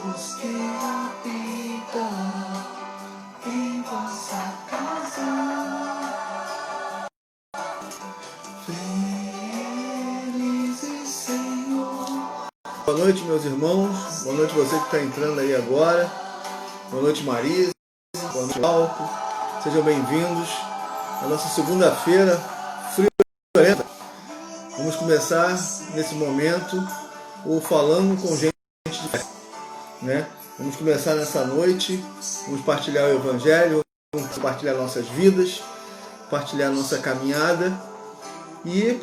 Os que habitam em vossa casa, felizes, Senhor. Boa noite, meus irmãos. Boa noite você que está entrando aí agora. Boa noite, Marisa. Boa noite, Alco. Sejam bem-vindos à nossa segunda-feira friorenta. Vamos começar nesse momento o falando com gente de fé, né? Vamos começar nessa noite, vamos partilhar o Evangelho, vamos partilhar nossas vidas, partilhar nossa caminhada e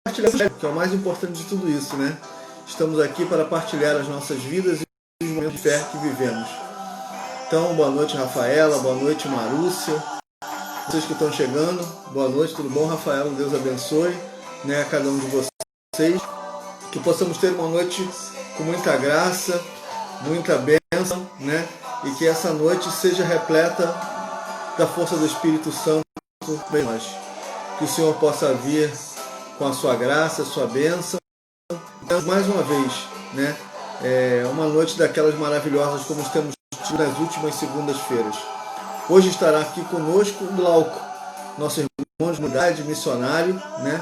partilhar o Evangelho, que é o mais importante de tudo isso, né? Estamos aqui para partilhar as nossas vidas e os momentos de fé que vivemos. Então, boa noite, Rafaela, boa noite, Marúcia. Vocês que estão chegando, boa noite, tudo bom, Rafaela? Deus abençoe, né, a cada um de vocês. Que possamos ter uma noite com muita graça, muita bênção, né? E que essa noite seja repleta da força do Espírito Santo bem mais. Que o Senhor possa vir com a sua graça, a sua bênção. Então, mais uma vez, né? Uma noite daquelas maravilhosas como temos tido nas últimas segundas-feiras. Hoje estará aqui conosco o Glauco, nosso irmão de unidade, missionário, né?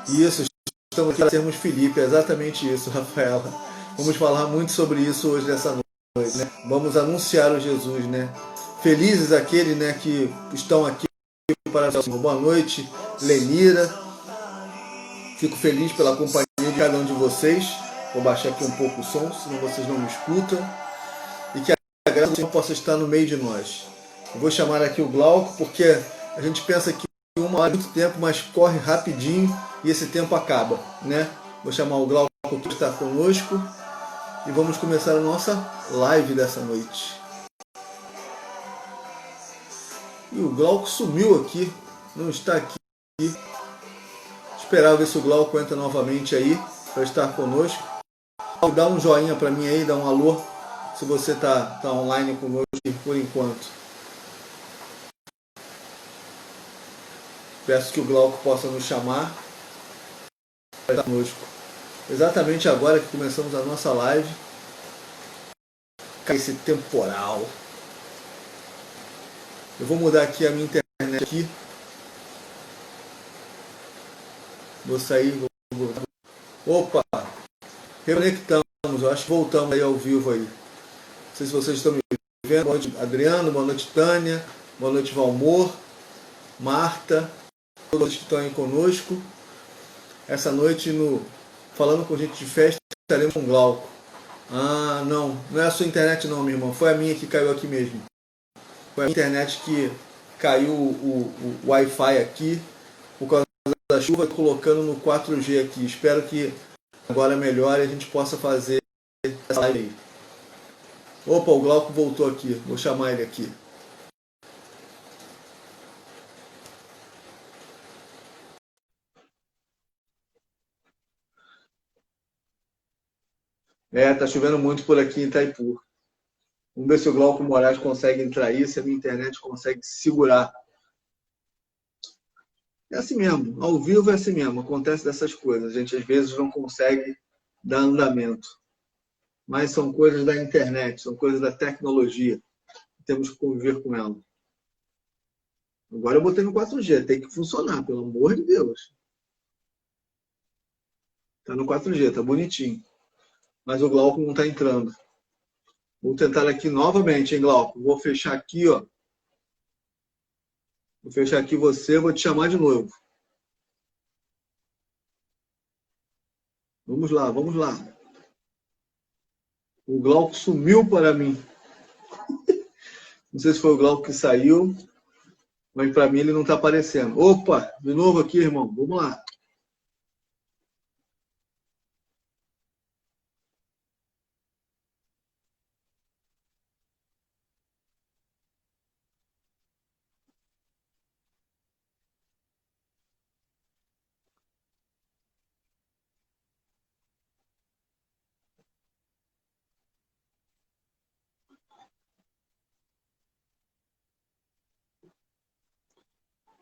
Isso, estamos aqui para sermos Filipe, é exatamente isso, Rafaela. Vamos falar muito sobre isso hoje nessa noite, né? Vamos anunciar o Jesus, né? Felizes aqueles, né, que estão aqui para o Senhor. Boa noite, Lenira. Fico feliz pela companhia de cada um de vocês. Vou baixar aqui um pouco o som, senão vocês não me escutam. E que a graça do Senhor possa estar no meio de nós. Eu vou chamar aqui o Glauco, porque a gente pensa que uma hora é muito tempo, mas corre rapidinho e esse tempo acaba, né? Vou chamar o Glauco que está conosco e vamos começar a nossa live dessa noite. E o Glauco sumiu aqui, não está aqui. Esperar ver se o Glauco entra novamente aí para estar conosco. Dá um joinha para mim aí, dá um alô se você tá online conosco por enquanto. Peço que o Glauco possa nos chamar para estar conosco. Exatamente agora que começamos a nossa live, cai esse temporal. Eu vou mudar aqui a minha internet aqui. Vou sair. Opa! Reconectamos. Eu acho que voltamos aí ao vivo aí. Não sei se vocês estão me vendo. Boa noite, Adriano. Boa noite, Tânia. Boa noite, Valmor. Marta. Todos que estão aí conosco. Essa noite, falando com gente de festa, estaremos com o Glauco. Ah, não é a sua internet não, meu irmão. Foi a minha que caiu aqui mesmo. Foi a internet que caiu o Wi-Fi aqui por causa da chuva, colocando no 4G aqui. Espero que agora melhore e a gente possa fazer essa live aí. Opa, o Glauco voltou aqui. Vou chamar ele aqui. Tá chovendo muito por aqui em Itaipu. Vamos ver se o Glauco Moraes consegue entrar aí, se a minha internet consegue segurar. É assim mesmo, ao vivo é assim mesmo, acontece dessas coisas. A gente às vezes não consegue dar andamento. Mas são coisas da internet, são coisas da tecnologia. Temos que conviver com ela. Agora eu botei no 4G, tem que funcionar, pelo amor de Deus. Tá no 4G, tá bonitinho. Mas o Glauco não tá entrando. Vou tentar aqui novamente, hein, Glauco? Vou fechar aqui, ó. Vou fechar aqui você, vou te chamar de novo. Vamos lá, vamos lá. O Glauco sumiu para mim. Não sei se foi o Glauco que saiu, mas para mim ele não está aparecendo. Opa, de novo aqui, irmão. Vamos lá.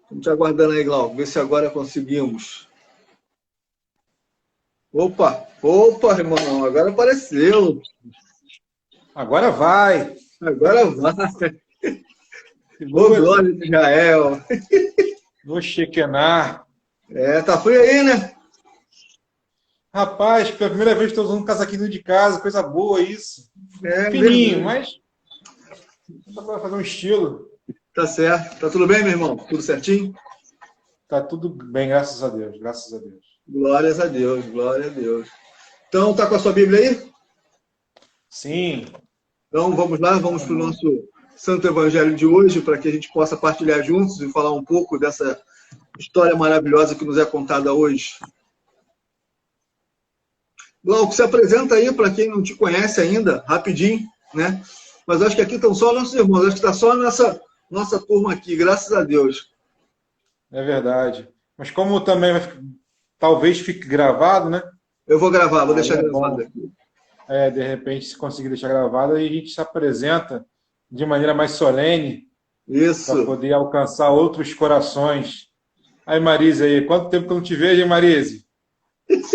Estamos te aguardando aí, Glauco. Vê se agora conseguimos. Opa, opa, irmão, agora apareceu. Agora vai. Agora vai. Ô, Luta. glória de Israel. No Shekinah. Tá frio aí, né? Rapaz, pela primeira vez estou usando um casaquinho de casa, coisa boa isso. Fininho, Verdade. mas dá para fazer um estilo. Tá certo. Tá tudo bem, meu irmão? Tudo certinho? Tá tudo bem, graças a Deus, graças a Deus. Glórias a Deus, glória a Deus. Então, tá com a sua Bíblia aí? Sim, Então, vamos lá, vamos para o nosso Santo Evangelho de hoje, para que a gente possa partilhar juntos e falar um pouco dessa história maravilhosa que nos é contada hoje. Glauco, se apresenta aí para quem não te conhece ainda, rapidinho, né? Mas acho que aqui estão só nossos irmãos, acho que está só a nossa turma aqui, graças a Deus. é verdade. Mas como também talvez fique gravado, né? Eu vou gravar, vou deixar É gravado bom. aqui. De repente, se conseguir deixar gravado, aí a gente se apresenta de maneira mais solene para Isso. poder alcançar outros corações. Aí, Marise, aí, quanto tempo que eu não te vejo, hein, Marise?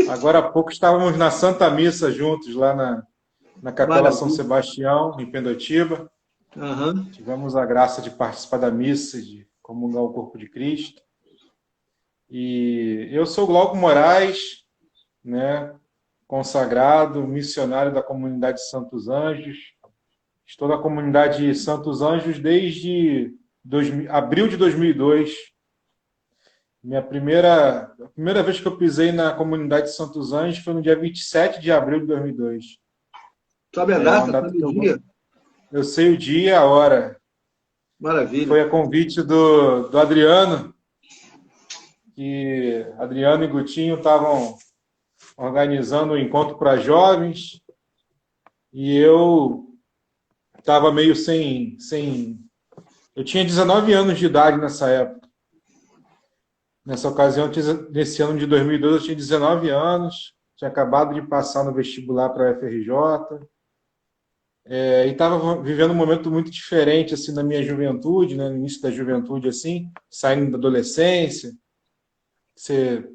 Agora há pouco estávamos na Santa Missa juntos, lá na Capela Maravilha. São Sebastião, em Pendotiba. Aham. Tivemos a graça de participar da missa, de comungar o corpo de Cristo. E eu sou Glauco Moraes, né, consagrado, missionário da comunidade Santos Anjos. Estou na comunidade Santos Anjos desde abril de 2002. A primeira vez que eu pisei na comunidade Santos Anjos foi no dia 27 de abril de 2002. Sabe a uma data, data sabe que o dia? eu sei o dia, a hora. Maravilha. Foi a convite do Adriano, que Adriano e Gutinho estavam organizando um encontro para jovens, e eu estava meio sem... Eu tinha 19 anos de idade nessa época. Nessa ocasião, nesse ano de 2012, eu tinha 19 anos, tinha acabado de passar no vestibular para a UFRJ, e estava vivendo um momento muito diferente assim, na minha juventude, né, no início da juventude, assim, saindo da adolescência. Você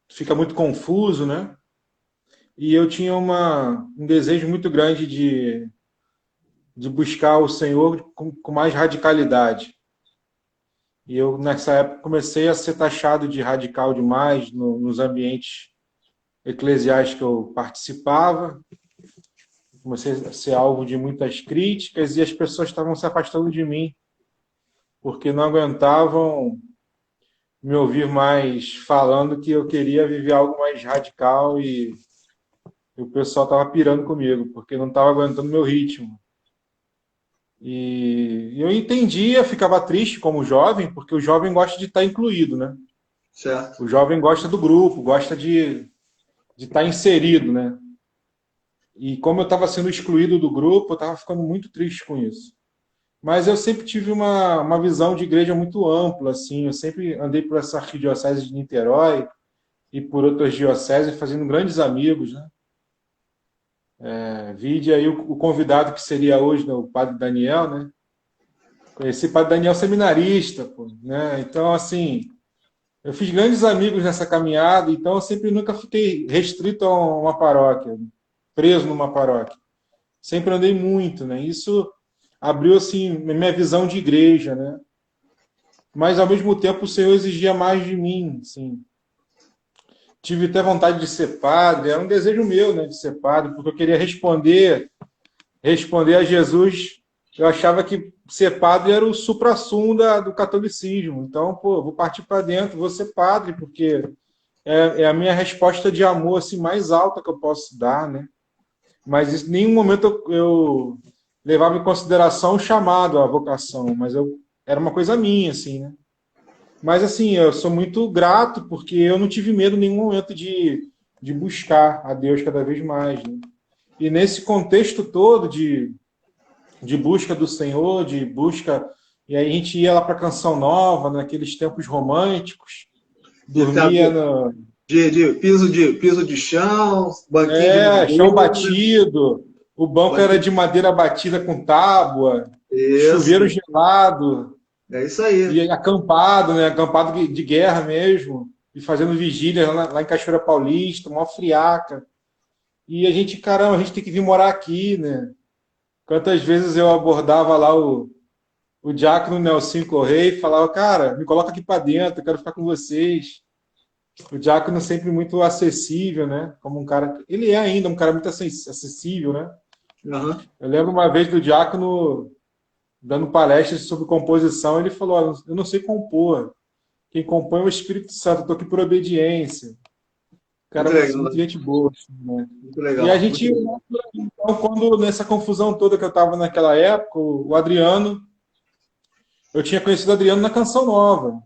fica muito confuso, né? E eu tinha um desejo muito grande de buscar o Senhor com mais radicalidade. E eu, nessa época, comecei a ser taxado de radical demais nos ambientes eclesiais que eu participava. Comecei a ser alvo de muitas críticas e as pessoas estavam se afastando de mim, porque não aguentavam me ouvir mais falando que eu queria viver algo mais radical, e o pessoal estava pirando comigo, porque não estava aguentando meu ritmo. E eu entendia, ficava triste como jovem, porque o jovem gosta de estar incluído, né? Certo. O jovem gosta do grupo, gosta de estar inserido, né? E como eu estava sendo excluído do grupo, eu estava ficando muito triste com isso. Mas eu sempre tive uma visão de igreja muito ampla, assim. Eu sempre andei por essa arquidiocese de Niterói e por outras dioceses, fazendo grandes amigos, né? Vide aí o convidado que seria hoje, né, o Padre Daniel, né? Conheci o Padre Daniel seminarista, pô, né? Então, assim, eu fiz grandes amigos nessa caminhada, então eu sempre nunca fiquei restrito a uma paróquia, preso numa paróquia. Sempre andei muito, né? Isso abriu, assim, minha visão de igreja, né? Mas, ao mesmo tempo, o Senhor exigia mais de mim, assim. Tive até vontade de ser padre, era um desejo meu, né, de ser padre, porque eu queria responder a Jesus. Eu achava que ser padre era o suprassumo do catolicismo. Então, pô, vou partir para dentro, vou ser padre, porque é a minha resposta de amor assim, mais alta que eu posso dar, né? Mas em nenhum momento eu levava em consideração o chamado, a vocação, mas era uma coisa minha, assim, né? Mas, assim, eu sou muito grato, porque eu não tive medo em nenhum momento de buscar a Deus cada vez mais, né? E nesse contexto todo de busca do Senhor, de busca... E aí a gente ia lá para Canção Nova, naqueles tempos românticos, dormia no... De piso de chão, banquinho de chão madeira. batido, o banco era de madeira batida com tábua, Isso. chuveiro gelado, É isso aí. e acampado, né? Acampado de guerra mesmo. e fazendo vigília lá em Cachoeira Paulista, uma friaca. E a gente, caramba, a gente tem que vir morar aqui, né? Quantas vezes eu abordava lá o diácono Nelson Correia e falava, cara, me coloca aqui para dentro, eu quero ficar com vocês. O diácono sempre muito acessível, né? Como um cara. Ele é ainda um cara muito acessível, né? Uhum. Eu lembro uma vez do diácono dando palestras sobre composição, ele falou: eu não sei compor. Quem compõe é o Espírito Santo, eu estou aqui por obediência. O cara Muito legal. muito gente boa. Né? Muito legal. E a gente, então, quando nessa confusão toda que eu estava naquela época, o Adriano, eu tinha conhecido o Adriano na Canção Nova.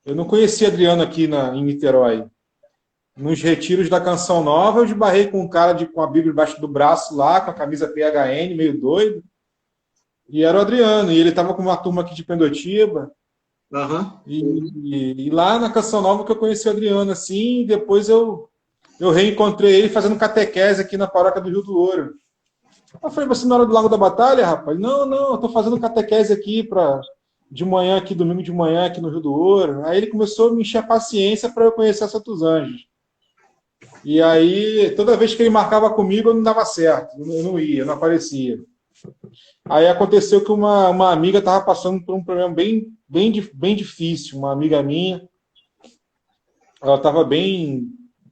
Eu não conhecia Adriano aqui em Niterói. Nos retiros da Canção Nova, eu esbarrei com um cara com a Bíblia embaixo do braço lá, com a camisa PHN, meio doido. E era o Adriano. E ele estava com uma turma aqui de Pendotiba. Uhum. E lá na Canção Nova que eu conheci o Adriano, assim, e depois eu reencontrei ele fazendo catequese aqui na paróquia do Rio do Ouro. Eu falei, você não era do Lago da Batalha, rapaz? Não, eu estou fazendo catequese aqui de manhã, aqui, domingo de manhã, aqui no Rio do Ouro. Aí ele começou a me encher a paciência para eu conhecer a Santos Anjos. E aí, toda vez que ele marcava comigo, eu não dava certo. Eu não ia, eu não aparecia. Aí aconteceu que uma amiga estava passando por um problema bem difícil. Uma amiga minha, ela estava um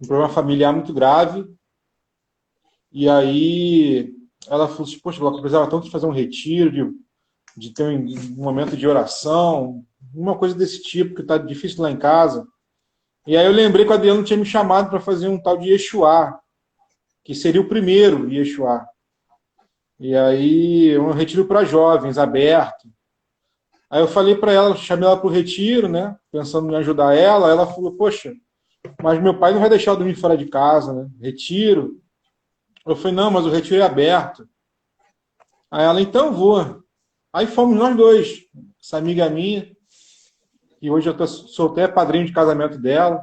problema familiar muito grave. E aí ela falou assim, poxa, eu precisava tanto de fazer um retiro, de ter um momento de oração, uma coisa desse tipo, que está difícil lá em casa. E aí eu lembrei que o Adriano tinha me chamado para fazer um tal de Yeshuá, que seria o primeiro Yeshuá. E aí, um retiro para jovens, aberto. Aí eu falei para ela, chamei ela para o retiro, né? Pensando em ajudar ela. Ela falou, poxa, mas meu pai não vai deixar eu dormir fora de casa, né? Retiro. Eu falei, não, mas o retiro é aberto. Aí ela, então vou. Aí fomos nós dois, essa amiga minha, e hoje eu sou até padrinho de casamento dela.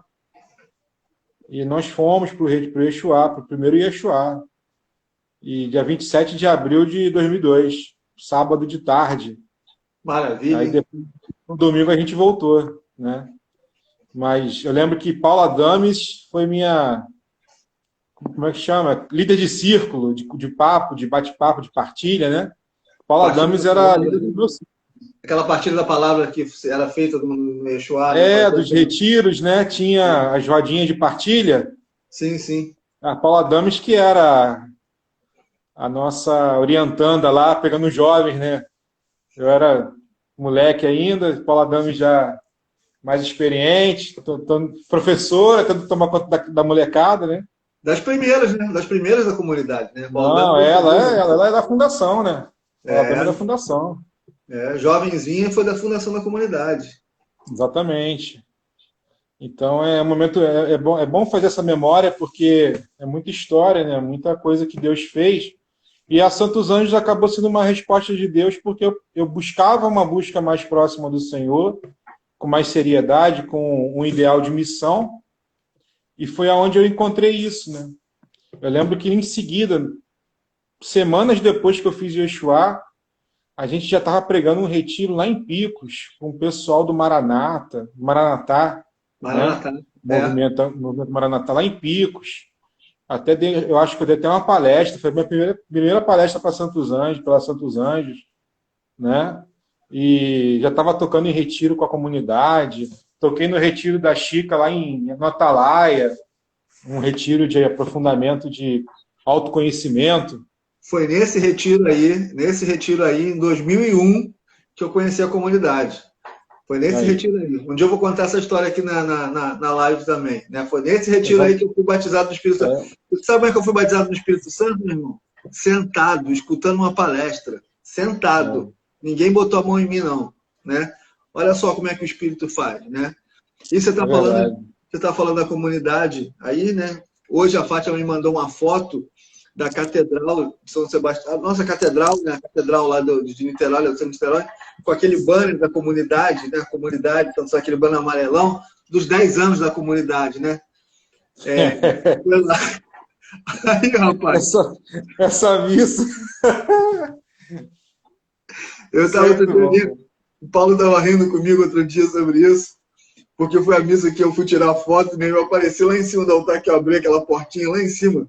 E nós fomos para o Yeshuá, para o primeiro Yeshuá. E dia 27 de abril de 2002, sábado de tarde. Maravilha. Aí depois, no domingo a gente voltou, né? Mas eu lembro que Paula Adames foi minha, como é que chama? Líder de círculo, de papo, de bate-papo, de partilha, né? Paula Adames era a líder do meu círculo. Aquela partilha da palavra que era feita no Yeshuá. Dos retiros, né? Tinha as rodinhas de partilha. Sim, sim. A Paula Adames que era a nossa orientanda lá, pegando jovens, né? Eu era moleque ainda, Paula Adames já mais experiente, professora, tentando tomar conta da molecada, né? Das primeiras, né? Das primeiras da comunidade, né? Não, ela é da fundação, né? Ela é da fundação. Jovenzinha foi da fundação da comunidade. Exatamente. Então é um momento, é bom fazer essa memória, porque é muita história, né? Muita coisa que Deus fez. E a Santos Anjos acabou sendo uma resposta de Deus, porque eu buscava uma busca mais próxima do Senhor, com mais seriedade, com um ideal de missão, e foi aonde eu encontrei isso, né? Eu lembro que em seguida, semanas depois que eu fiz Yeshuá, a gente já estava pregando um retiro lá em Picos, com o pessoal do Maranatá, né? Movimento Maranatá, lá em Picos. Eu acho que eu dei até uma palestra, foi a minha primeira palestra para Santos Anjos, pela Santos Anjos, né? E já estava tocando em retiro com a comunidade, toquei no retiro da Chica lá no Atalaia, um retiro de aprofundamento de autoconhecimento. Foi nesse retiro aí, em 2001, que eu conheci a comunidade. Foi nesse retiro aí. Um dia eu vou contar essa história aqui na live também. Né? Foi nesse retiro aí que eu fui batizado no Espírito Santo. Você sabe como é que eu fui batizado no Espírito Santo, meu irmão? Sentado, escutando uma palestra. Sentado. Ninguém botou a mão em mim, não. Né? Olha só como é que o Espírito faz. Né? E você está falando da comunidade aí, né? Hoje a Fátima me mandou uma foto da Catedral de São Sebastião, a nossa catedral, né? A catedral lá de Niterói, do centro de Niterói, com aquele banner da comunidade, né? A comunidade, então, aquele banner amarelão, dos 10 anos da comunidade, né? Aí, rapaz. Essa missa. O Paulo estava rindo comigo outro dia sobre isso. porque foi a missa que eu fui tirar foto, né? Eu apareci lá em cima do altar, que eu abri aquela portinha lá em cima.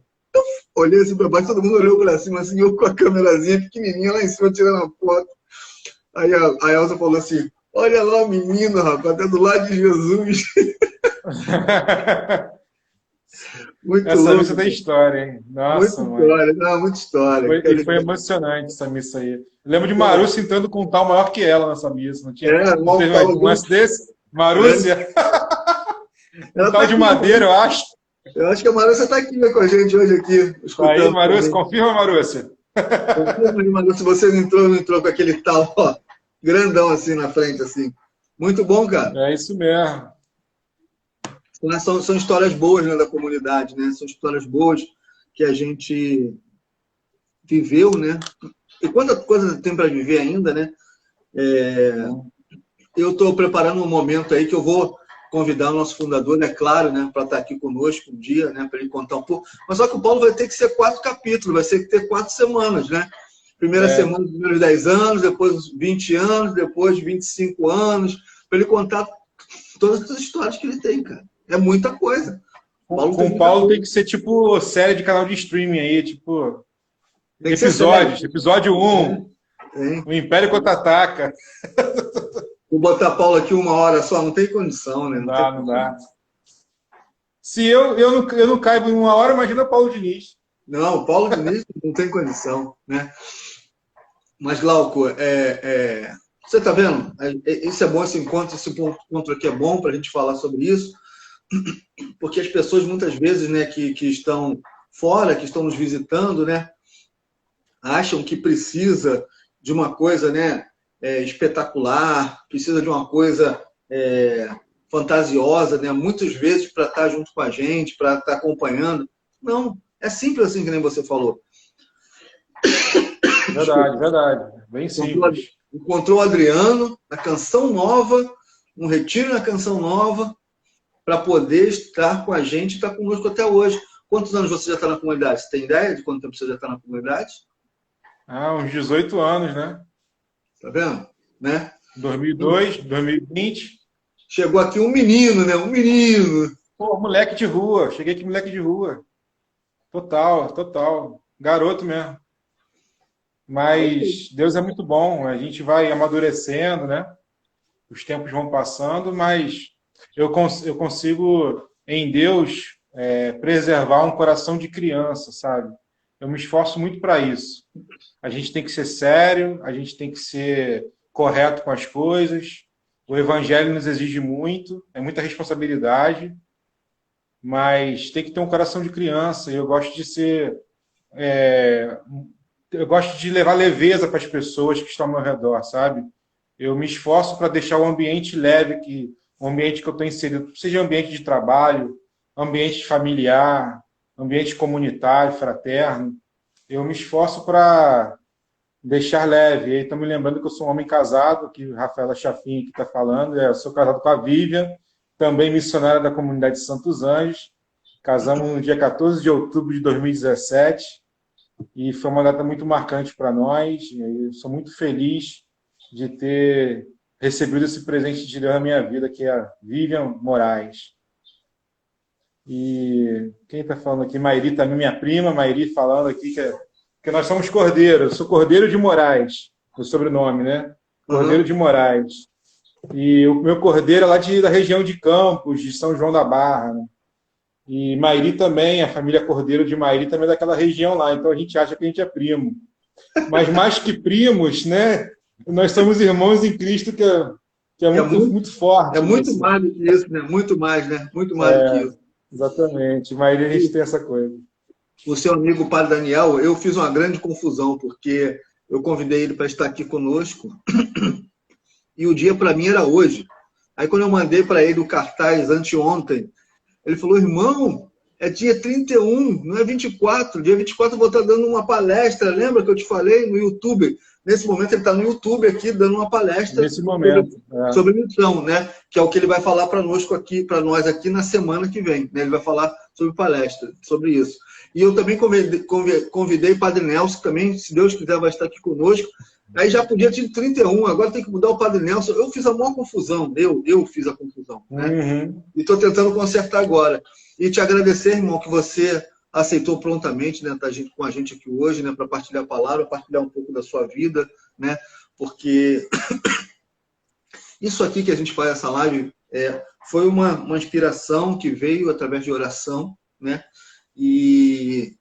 Olhei assim pra baixo, todo mundo olhou pra cima, assim, eu com a câmerazinha pequenininha lá em cima, tirando a foto. Aí a Elza falou assim, olha lá o menino, rapaz, tá do lado de Jesus. Muito Essa louco. missa tem história, hein? Muita Nossa, mãe. história, não, muita história. Foi emocionante essa missa aí. Eu lembro de Marúcia entrando com um tal maior que ela nessa missa. Não tinha? Não teve um lance desse? Marúcia? Um Ela tal tá de aqui, madeira, eu acho. eu acho que a Marúcia tá aqui, né, com a gente hoje aqui, Tá aí, escutando. Marúcia, confirma, Marúcia. Confirma aí, Marúcia, se você não entrou com aquele tal, ó, grandão assim na frente, assim. Muito bom, cara. É isso mesmo. São histórias boas, né, da comunidade, né? São histórias boas que a gente viveu, né? E quanta coisa tem para viver ainda, né? Eu estou preparando um momento aí que eu vou convidar o nosso fundador, né, claro, né, para estar aqui conosco um dia, né, para ele contar um pouco. Mas só que o Paulo vai ter que ser 4 capítulos, vai ter que ter 4 semanas, né? Primeira semana, os primeiros 10 anos, depois os 20 anos, depois 25 anos, para ele contar todas as histórias que ele tem, cara. É muita coisa. Com o Paulo tem que ser tipo série de canal de streaming aí, tipo tem que episódios. Episódio 1, o Império Contra-Ataca. Vou botar Paulo aqui 1 hora só, não tem condição, né? Não dá. Se eu não caibo em 1 hora, imagina o Paulo Diniz. Não, o Paulo Diniz não tem condição, né? Mas, Glauco, você tá vendo? Isso é bom, esse encontro aqui é bom para a gente falar sobre isso, porque as pessoas muitas vezes, né, que estão fora, que estão nos visitando, né, acham que precisa de uma coisa, né, espetacular, precisa de uma coisa fantasiosa, né, muitas vezes para estar junto com a gente, para estar acompanhando. Não, é simples assim que nem você falou. Verdade. Bem simples. Encontrou o Adriano na Canção Nova, um retiro na Canção Nova, para poder estar com a gente e estar conosco até hoje. Quantos anos você já está na comunidade? Você tem ideia de quanto tempo você já está na comunidade? Uns 18 anos, né? Tá vendo? Né? 2002, 2020. Chegou aqui um menino, né? Um menino. Pô, moleque de rua. Cheguei aqui, moleque de rua. Total. Garoto mesmo. Mas Deus é muito bom. A gente vai amadurecendo, né? Os tempos vão passando, mas eu consigo, em Deus, preservar um coração de criança, sabe? Eu me esforço muito para isso. A gente tem que ser sério, a gente tem que ser correto com as coisas. O Evangelho nos exige muito, é muita responsabilidade, mas tem que ter um coração de criança. E eu gosto de ser... eu gosto de levar leveza para as pessoas que estão ao meu redor, sabe? Eu me esforço para deixar o ambiente leve, o ambiente que eu estou inserido, seja ambiente de trabalho, ambiente familiar, ambiente comunitário, fraterno. Eu me esforço para deixar leve. E estou me lembrando que eu sou um homem casado, que Rafaela Chafin que está falando, eu sou casado com a Vivian, também missionária da comunidade de Santos Anjos. Casamos no dia 14 de outubro de 2017 e foi uma data muito marcante para nós. Eu sou muito feliz de ter recebido esse presente de Deus na minha vida, que é a Vivian Moraes. E quem está falando aqui? Mairi também, minha prima, Mairi falando aqui que nós somos Cordeiro. Eu sou Cordeiro de Moraes, o sobrenome, né? Cordeiro de Moraes. E o meu Cordeiro é lá da região de Campos, de São João da Barra, né? E Mairi também, a família Cordeiro de Mairi também é daquela região lá, então a gente acha que a gente é primo. Mas mais que primos, né? Nós somos irmãos em Cristo, que é muito forte. É muito mais do que isso, né? Muito mais, né? Muito mais do que isso. Exatamente. Mairi a gente tem essa coisa. O seu amigo, o Padre Daniel, eu fiz uma grande confusão, porque eu convidei ele para estar aqui conosco e o dia para mim era hoje. Aí quando eu mandei para ele o cartaz anteontem, ele falou, irmão, é dia 31, não é 24. Dia 24 eu vou estar dando uma palestra, lembra que eu te falei no YouTube? Nesse momento ele está no YouTube aqui dando uma palestra sobre missão, né? Que é o que ele vai falar para nós aqui na semana que vem. Né? Ele vai falar sobre palestra, sobre isso. E eu também convidei Padre Nelson, que também, se Deus quiser, vai estar aqui conosco. Aí já podia ter 31, agora tem que mudar o Padre Nelson. Eu fiz a maior confusão, eu fiz a confusão, né? Uhum. E estou tentando consertar agora. E te agradecer, irmão, que você aceitou prontamente, né, estar com a gente aqui hoje, né, para partilhar a palavra, partilhar um pouco da sua vida, né? Porque isso aqui que a gente faz, essa live, foi uma inspiração que veio através de oração, né? E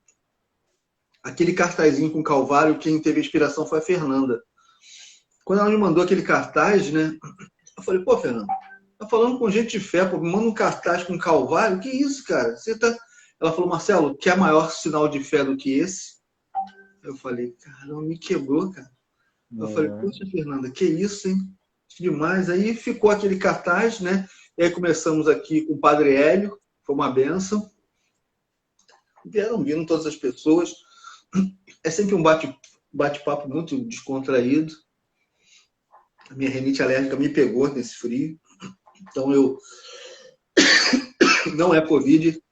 aquele cartazinho com Calvário, quem teve a inspiração foi a Fernanda. Quando ela me mandou aquele cartaz, né? Eu falei, pô, Fernanda, tá falando com gente de fé, pô, me manda um cartaz com Calvário? Que isso, cara? Você tá... Ela falou, Marcelo, quer maior sinal de fé do que esse? Eu falei, caramba, me quebrou, cara. Eu falei, poxa, Fernanda, que isso, hein? Demais. Aí ficou aquele cartaz, né? E aí começamos aqui com o Padre Hélio, foi uma bênção. Vindo todas as pessoas. É sempre um bate-papo muito descontraído. A minha rinite alérgica me pegou nesse frio. Então eu... Não é Covid,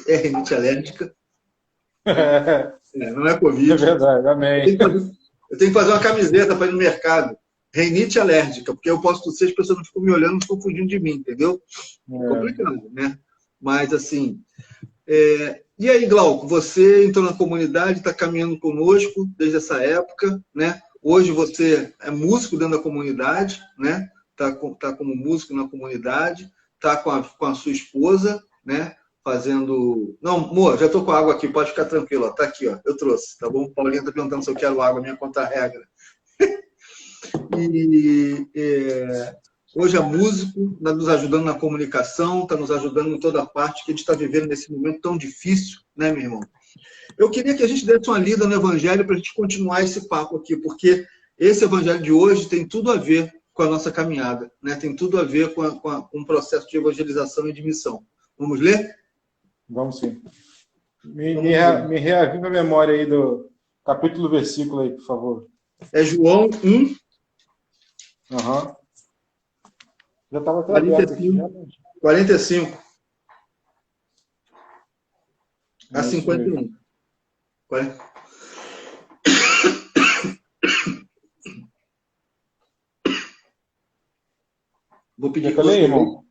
é rinite alérgica. Não é Covid. É verdade, amém. Eu tenho que fazer uma camiseta para ir no mercado. Rinite alérgica, porque eu posso tossir, as pessoas não ficam me olhando, não ficam fugindo de mim, entendeu? É complicado, né? Mas, assim... E aí, Glauco, você entrou na comunidade, está caminhando conosco desde essa época, né? Hoje você é músico dentro da comunidade, né? Tá como músico na comunidade, tá com a sua esposa, né? Fazendo... Não, amor, já tô com água aqui, pode ficar tranquilo, ó. Tá aqui, ó, eu trouxe, tá bom? Paulinha tá perguntando se eu quero água, minha contra-regra. E hoje é músico, está nos ajudando na comunicação, está nos ajudando em toda a parte que a gente está vivendo nesse momento tão difícil, né, meu irmão? Eu queria que a gente desse uma lida no Evangelho para a gente continuar esse papo aqui, porque esse Evangelho de hoje tem tudo a ver com a nossa caminhada, né? Tem tudo a ver com um processo de evangelização e de missão. Vamos ler? Vamos sim. Me reaviva a memória aí do capítulo, versículo aí, por favor. É João 1. Aham. Já estava até aberto aqui. 45 a 51. Vou pedir que você irmão.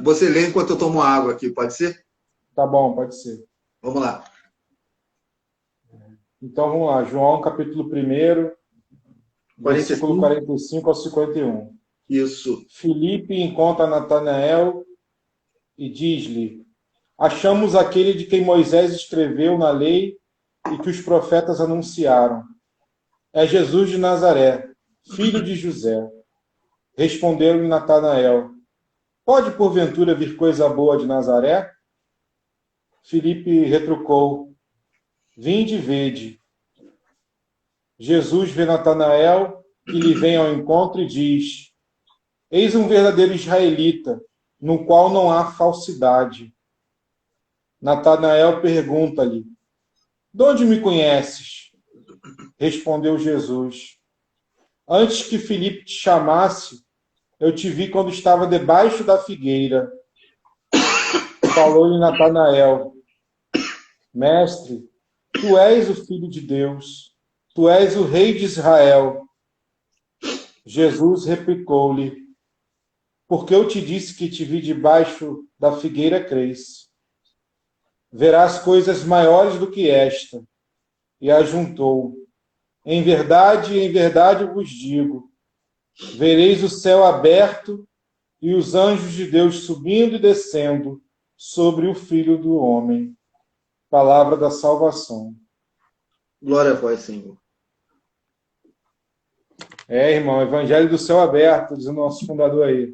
Você lê enquanto eu tomo água aqui, pode ser? Tá bom, pode ser. Vamos lá. Então vamos lá. João, capítulo 1, versículo 45 ao 51. Isso. Filipe encontra Natanael e diz-lhe: achamos aquele de quem Moisés escreveu na lei e que os profetas anunciaram. É Jesus de Nazaré, filho de José. Respondeu-lhe Natanael: pode porventura vir coisa boa de Nazaré? Filipe retrucou: vinde e vede. Jesus vê Natanael e lhe vem ao encontro e diz: eis um verdadeiro israelita, no qual não há falsidade. Natanael pergunta-lhe: de onde me conheces? Respondeu Jesus: antes que Filipe te chamasse, eu te vi quando estava debaixo da figueira. Falou-lhe Natanael: mestre, tu és o Filho de Deus, tu és o Rei de Israel. Jesus replicou-lhe: porque eu te disse que te vi debaixo da figueira, crês. Verás coisas maiores do que esta. E ajuntou: em verdade vos digo, vereis o céu aberto e os anjos de Deus subindo e descendo sobre o Filho do Homem. Palavra da salvação. Glória a vós, Senhor. Irmão, Evangelho do céu aberto, diz o nosso fundador aí.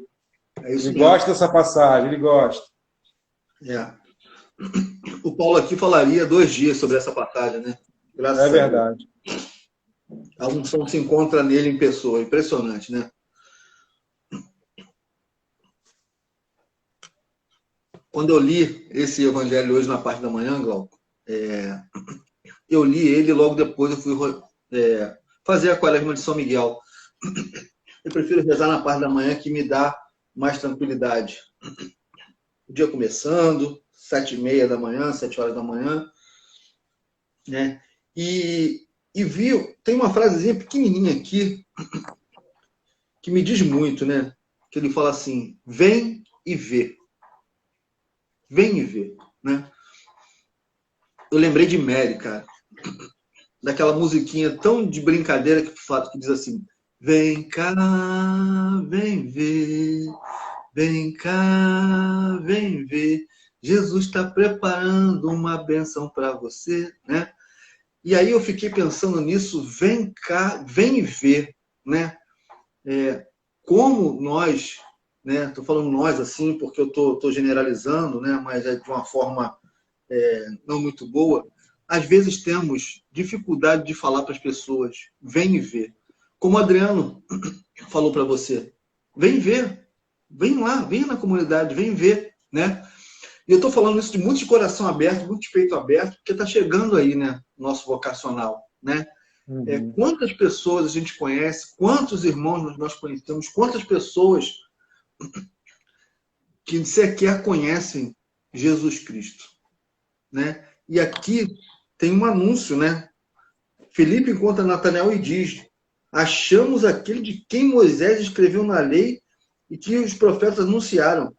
Ele gosta dessa passagem, ele gosta. O Paulo aqui falaria 2 dias sobre essa passagem, né? Graças a Deus. Verdade. A unção se encontra nele em pessoa. Impressionante, né? Quando eu li esse evangelho hoje na parte da manhã, Glauco, eu li ele e logo depois eu fui fazer a quaresma de São Miguel. Eu prefiro rezar na parte da manhã, que me dá mais tranquilidade. O dia começando, 7h30 da manhã, 7 horas da manhã, né? E e vi, tem uma frasezinha pequenininha aqui, que me diz muito, né? Que ele fala assim, vem e vê. Vem e vê, né? Eu lembrei de Mary, cara. Daquela musiquinha tão de brincadeira que diz assim, vem cá, vem ver, vem cá, vem ver. Jesus está preparando uma bênção para você, né? E aí eu fiquei pensando nisso, vem cá, vem ver, né? Como nós, né? Estou falando nós assim, porque eu tô generalizando, né? Mas é de uma forma não muito boa. Às vezes temos dificuldade de falar para as pessoas, vem ver. Como o Adriano falou para você, vem ver, vem lá, vem na comunidade, vem ver, né? E eu estou falando isso de muito de coração aberto, muito de peito aberto, porque está chegando aí, né, nosso vocacional, né? Quantas pessoas a gente conhece, quantos irmãos nós conhecemos, quantas pessoas que sequer conhecem Jesus Cristo, né? E aqui tem um anúncio, né? Filipe encontra Natanael e diz, achamos aquele de quem Moisés escreveu na lei e que os profetas anunciaram.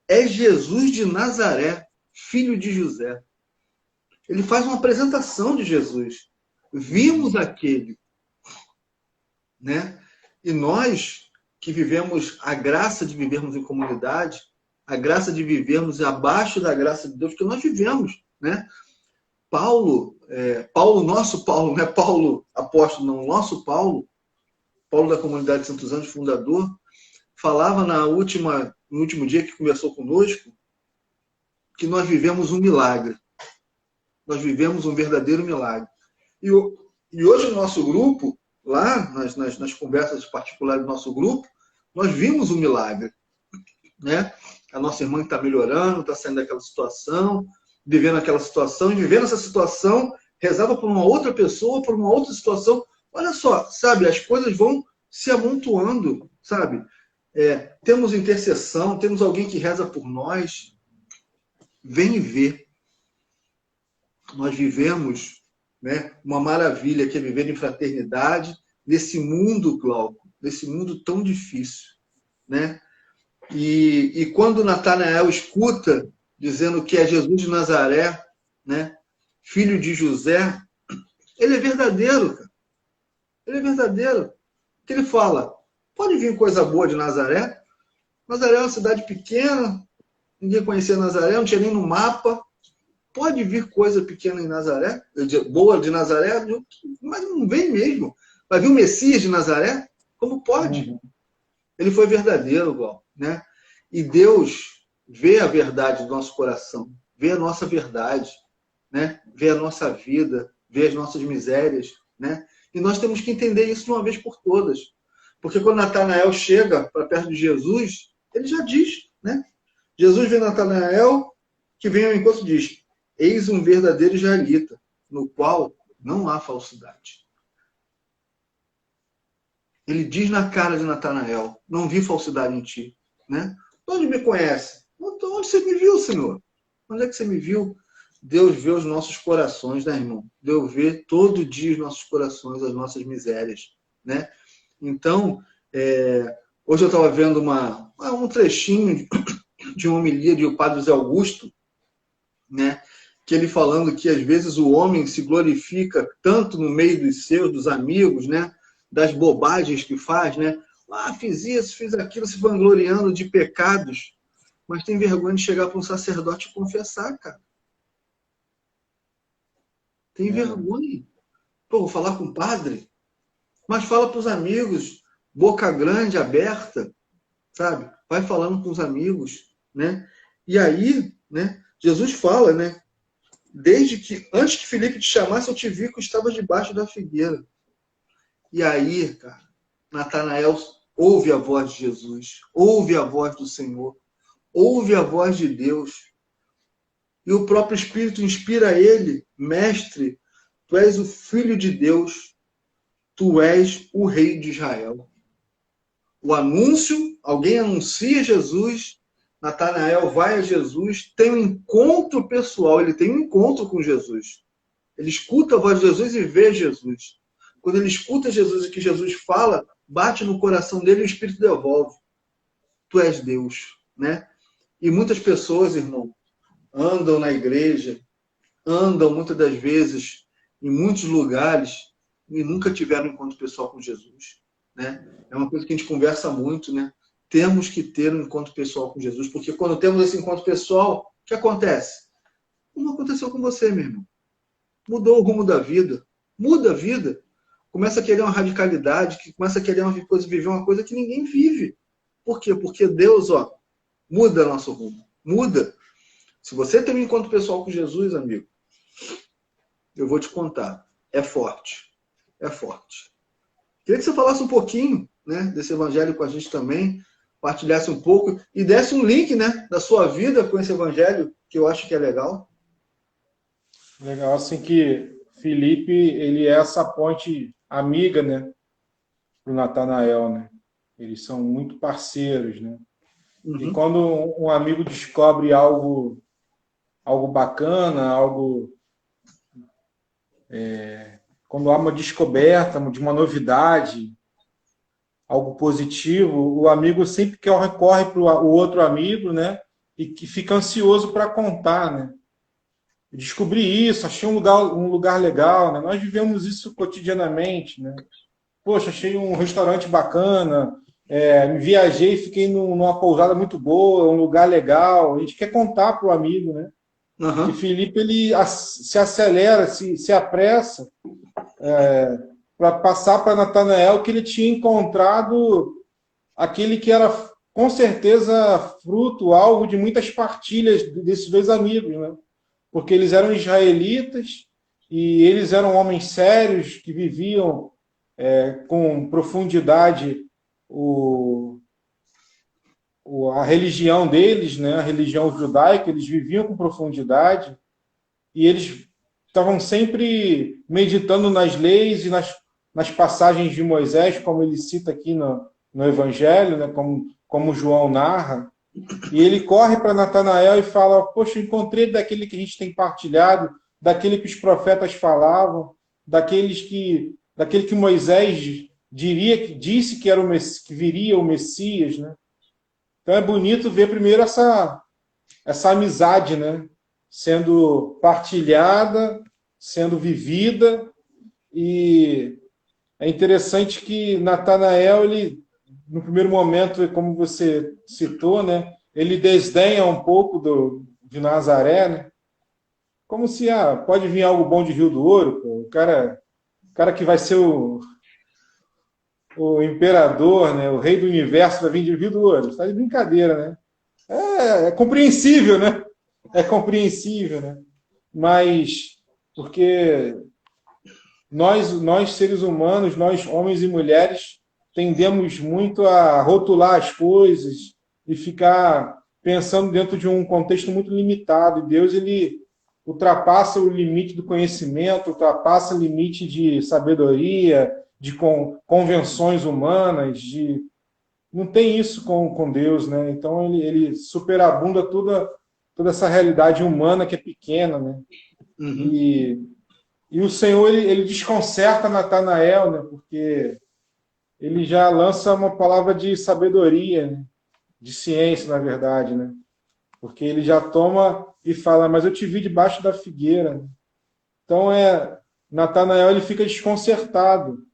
É Jesus de Nazaré, filho de José. Ele faz uma apresentação de Jesus. Vimos aquele, né? E nós que vivemos a graça de vivermos em comunidade, a graça de vivermos abaixo da graça de Deus, que nós vivemos, né? Paulo, nosso Paulo, não é Paulo apóstolo, não, nosso Paulo da comunidade de Santos Anjos, fundador, falava no último dia que conversou conosco, que nós vivemos um milagre. Nós vivemos um verdadeiro milagre. E hoje no nosso grupo, lá nas conversas particulares do nosso grupo, nós vimos um milagre, né? A nossa irmã que está melhorando, está saindo daquela situação, vivendo aquela situação, e vivendo essa situação, rezava por uma outra pessoa, por uma outra situação. Olha só, sabe, as coisas vão se amontoando, sabe? Temos intercessão, temos alguém que reza por nós. Vem ver. Nós vivemos, né, uma maravilha que é viver em fraternidade nesse mundo, Glauco, nesse mundo tão difícil, né? E quando Natanael escuta dizendo que é Jesus de Nazaré, né, filho de José, ele é verdadeiro, cara. Ele é verdadeiro. Que ele fala, pode vir coisa boa de Nazaré? Nazaré é uma cidade pequena, ninguém conhecia Nazaré, não tinha nem no mapa. Pode vir coisa pequena em Nazaré, boa de Nazaré, mas não vem mesmo. Vai vir o Messias de Nazaré? Como pode? Ele foi verdadeiro, igual, né? E Deus vê a verdade do nosso coração, vê a nossa verdade, né? Vê a nossa vida, vê as nossas misérias, né? E nós temos que entender isso de uma vez por todas. Porque quando Natanael chega para perto de Jesus, ele já diz, né? Jesus vê Natanael, que vem ao encontro e diz, eis um verdadeiro israelita, no qual não há falsidade. Ele diz na cara de Natanael, não vi falsidade em ti, né? Onde me conhece? Onde você me viu, Senhor? Onde é que você me viu? Deus vê os nossos corações, né, irmão? Deus vê todo dia os nossos corações, as nossas misérias, né? Então, hoje eu estava vendo um trechinho de uma homilia de o Padre Zé Augusto, né? Que ele falando que às vezes o homem se glorifica tanto no meio dos seus, dos amigos, né? Das bobagens que faz, né? Fiz isso, fiz aquilo, se vangloriando de pecados, mas tem vergonha de chegar para um sacerdote e confessar, cara. Tem vergonha. Pô, vou falar com o padre, mas fala para os amigos, boca grande, aberta, sabe? Vai falando com os amigos, né? E aí, né? Jesus fala, né? Antes que Filipe te chamasse, eu te vi que estavas debaixo da figueira. E aí, cara, Natanael ouve a voz de Jesus, ouve a voz do Senhor, ouve a voz de Deus. E o próprio Espírito inspira a ele, mestre, tu és o Filho de Deus, tu és o Rei de Israel. O anúncio, alguém anuncia Jesus, Natanael vai a Jesus, tem um encontro pessoal, ele tem um encontro com Jesus. Ele escuta a voz de Jesus e vê Jesus. quando ele escuta Jesus e que Jesus fala, bate no coração dele e o Espírito devolve. Tu és Deus, né? E muitas pessoas, irmão, andam na igreja, andam muitas das vezes em muitos lugares e nunca tiveram um encontro pessoal com Jesus, né? É uma coisa que a gente conversa muito, né? Temos que ter um encontro pessoal com Jesus, porque quando temos esse encontro pessoal, o que acontece? Como aconteceu com você, meu irmão? Mudou o rumo da vida, muda a vida, começa a querer uma radicalidade, que começa a querer uma coisa, viver uma coisa que ninguém vive. Por quê? Porque Deus, ó, muda nosso rumo, muda. Se você tem um encontro pessoal com Jesus, amigo, eu vou te contar, é forte, é forte. Queria que você falasse um pouquinho, né, desse evangelho com a gente também, partilhasse um pouco e desse um link, né, da sua vida com esse evangelho, que eu acho que é legal. Legal, assim que Felipe, ele é essa ponte amiga, né, pro Natanael, né? Eles são muito parceiros, né? E quando um amigo descobre algo bacana, quando há uma descoberta de uma novidade, algo positivo, o amigo sempre recorre para o outro amigo, né? E que fica ansioso para contar, né? Descobri isso, achei um lugar legal, né? Nós vivemos isso cotidianamente, né? Poxa, achei um restaurante bacana, viajei, fiquei numa pousada muito boa, um lugar legal. A gente quer contar para o amigo, né? E Felipe, ele se acelera, se apressa para passar para Natanael que ele tinha encontrado aquele que era, com certeza, fruto, alvo de muitas partilhas desses dois amigos, né? Porque eles eram israelitas e eles eram homens sérios que viviam com profundidade a religião deles, né? A religião judaica, eles viviam com profundidade e eles estavam sempre meditando nas leis e nas passagens de Moisés, como ele cita aqui no Evangelho, né? Como João narra. E ele corre para Natanael e fala: poxa, encontrei daquele que a gente tem partilhado, daquele que os profetas falavam, daquele que Moisés disse que era que viria o Messias, né? Então é bonito ver primeiro essa amizade, né? Sendo partilhada, sendo vivida, e é interessante que Natanael, ele, no primeiro momento, como você citou, né? Ele desdenha um pouco de Nazaré, né? Como se pode vir algo bom de Rio do Ouro, pô. O cara que vai ser o imperador, né? O rei do universo vai vir de Rio do Ouro. Está de brincadeira, né? É compreensível, né? É compreensível, né? Mas porque nós seres humanos, nós homens e mulheres, tendemos muito a rotular as coisas e ficar pensando dentro de um contexto muito limitado. E Deus, ele ultrapassa o limite do conhecimento, ultrapassa o limite de sabedoria, de convenções humanas, não tem isso com Deus, né? Então ele superabunda toda essa realidade humana que é pequena, né? E o Senhor, ele desconcerta Natanael, né? Porque ele já lança uma palavra de sabedoria, né? De ciência, na verdade, né? Porque ele já toma e fala: mas eu te vi debaixo da figueira. Então Natanael, ele fica desconcertado,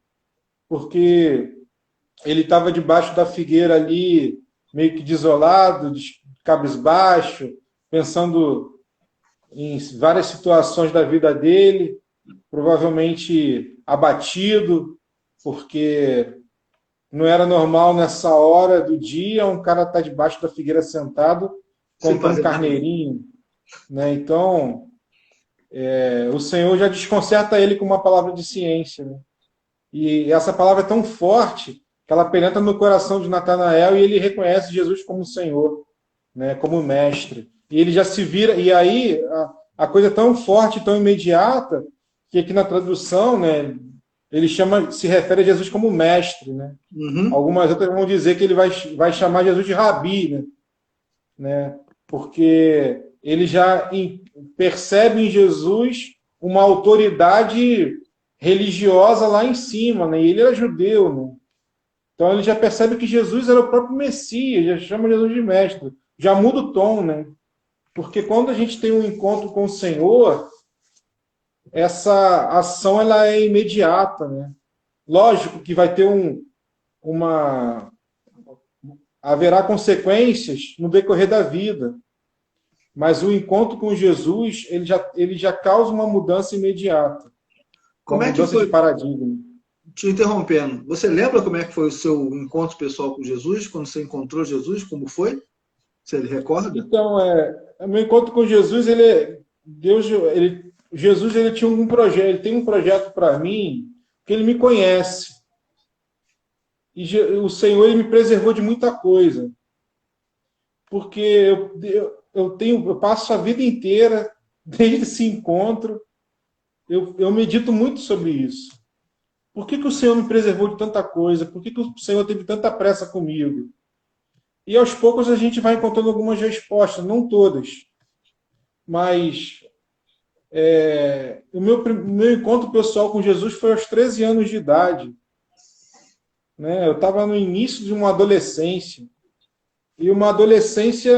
porque ele estava debaixo da figueira ali, meio que desolado, cabisbaixo, pensando em várias situações da vida dele, provavelmente abatido, porque não era normal nessa hora do dia um cara estar debaixo da figueira sentado com um carneirinho, né? Então, o Senhor já desconcerta ele com uma palavra de ciência, né? E essa palavra é tão forte que ela penetra no coração de Natanael e ele reconhece Jesus como Senhor, né? Como mestre. E ele já se vira, e aí a coisa é tão forte, tão imediata, que aqui na tradução, né, ele se refere a Jesus como mestre, né? Algumas outras vão dizer que ele vai chamar Jesus de rabi, né? Porque ele já percebe em Jesus uma autoridade religiosa lá em cima, né? E ele era judeu, né? Então ele já percebe que Jesus era o próprio Messias, já chama Jesus de mestre, já muda o tom, né? Porque quando a gente tem um encontro com o Senhor, essa ação ela é imediata, né? Lógico que vai ter uma haverá consequências no decorrer da vida, mas o encontro com Jesus ele já causa uma mudança imediata, uma Como é que mudança de foi, paradigma. te interrompendo, você lembra como é que foi o seu encontro pessoal com Jesus, quando você encontrou Jesus, como foi? Você recorda? Então, o meu encontro com Jesus, Jesus ele tinha um projeto, ele tem um projeto para mim, que ele me conhece. E o Senhor ele me preservou de muita coisa. Porque eu passo a vida inteira, desde esse encontro, eu medito muito sobre isso. Por que o Senhor me preservou de tanta coisa? Por que o Senhor teve tanta pressa comigo? E aos poucos a gente vai encontrando algumas respostas, não todas. Mas o meu encontro pessoal com Jesus foi aos 13 anos de idade. Né? Eu estava no início de uma adolescência. E uma adolescência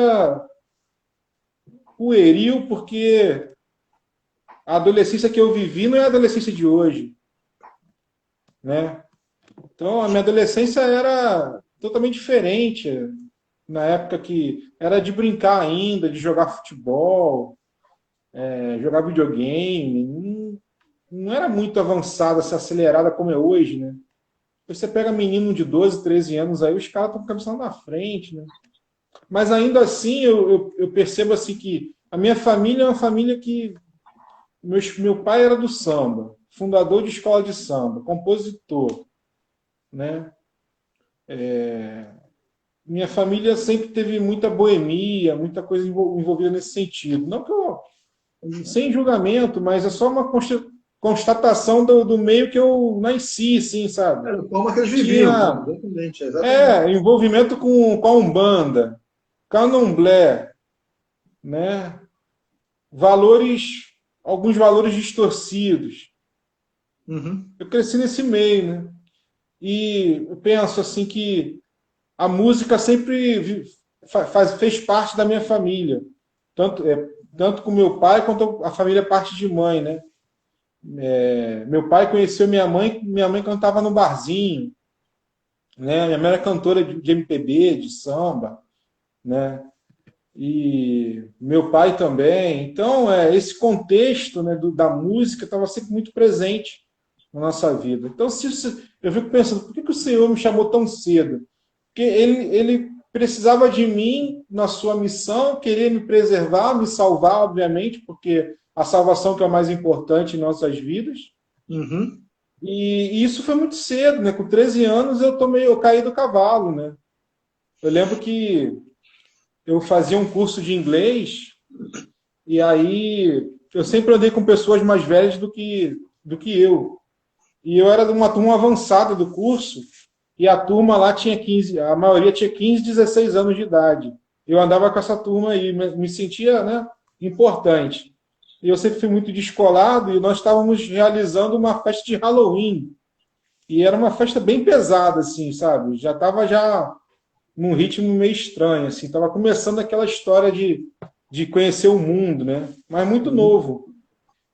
pueril, porque a adolescência que eu vivi não é a adolescência de hoje. Né? Então, a minha adolescência era totalmente diferente. Na época que era de brincar ainda, de jogar futebol, jogar videogame. Não era muito avançada, assim, acelerada como é hoje, né? Você pega menino de 12, 13 anos, aí os caras estão com a cabeça lá na frente, né? Mas ainda assim, eu percebo assim que a minha família é uma família que... Meu pai era do samba, fundador de escola de samba, compositor, né? Minha família sempre teve muita boemia, muita coisa envolvida nesse sentido. Não que eu... Sem julgamento, mas é só uma constatação do meio que eu nasci, assim, sabe? Era como que eles viviam, exatamente, exatamente. Envolvimento com a Umbanda, Candomblé, né? Alguns valores distorcidos. Uhum. Eu cresci nesse meio, né? E eu penso assim que a música sempre fez parte da minha família, tanto com meu pai quanto a família parte de mãe, né? Meu pai conheceu minha mãe cantava no barzinho, né? Minha mãe era cantora de MPB, de samba, né? E meu pai também. Então, esse contexto, né, da música estava sempre muito presente na nossa vida. Então, eu fico pensando, por que o Senhor me chamou tão cedo? Porque ele precisava de mim na sua missão, queria me preservar, me salvar, obviamente, porque a salvação que é o mais importante em nossas vidas. Uhum. E isso foi muito cedo, né? Com 13 anos eu caí do cavalo, né? Eu lembro que eu fazia um curso de inglês e aí eu sempre andei com pessoas mais velhas do que eu. E eu era de uma turma avançada do curso e a turma lá tinha 15, a maioria tinha 15, 16 anos de idade. Eu andava com essa turma aí, me sentia, né, importante. E eu sempre fui muito descolado e nós estávamos realizando uma festa de Halloween. E era uma festa bem pesada, assim, sabe? Já estava num ritmo meio estranho, assim. Estava começando aquela história de conhecer o mundo, né? Mas muito novo.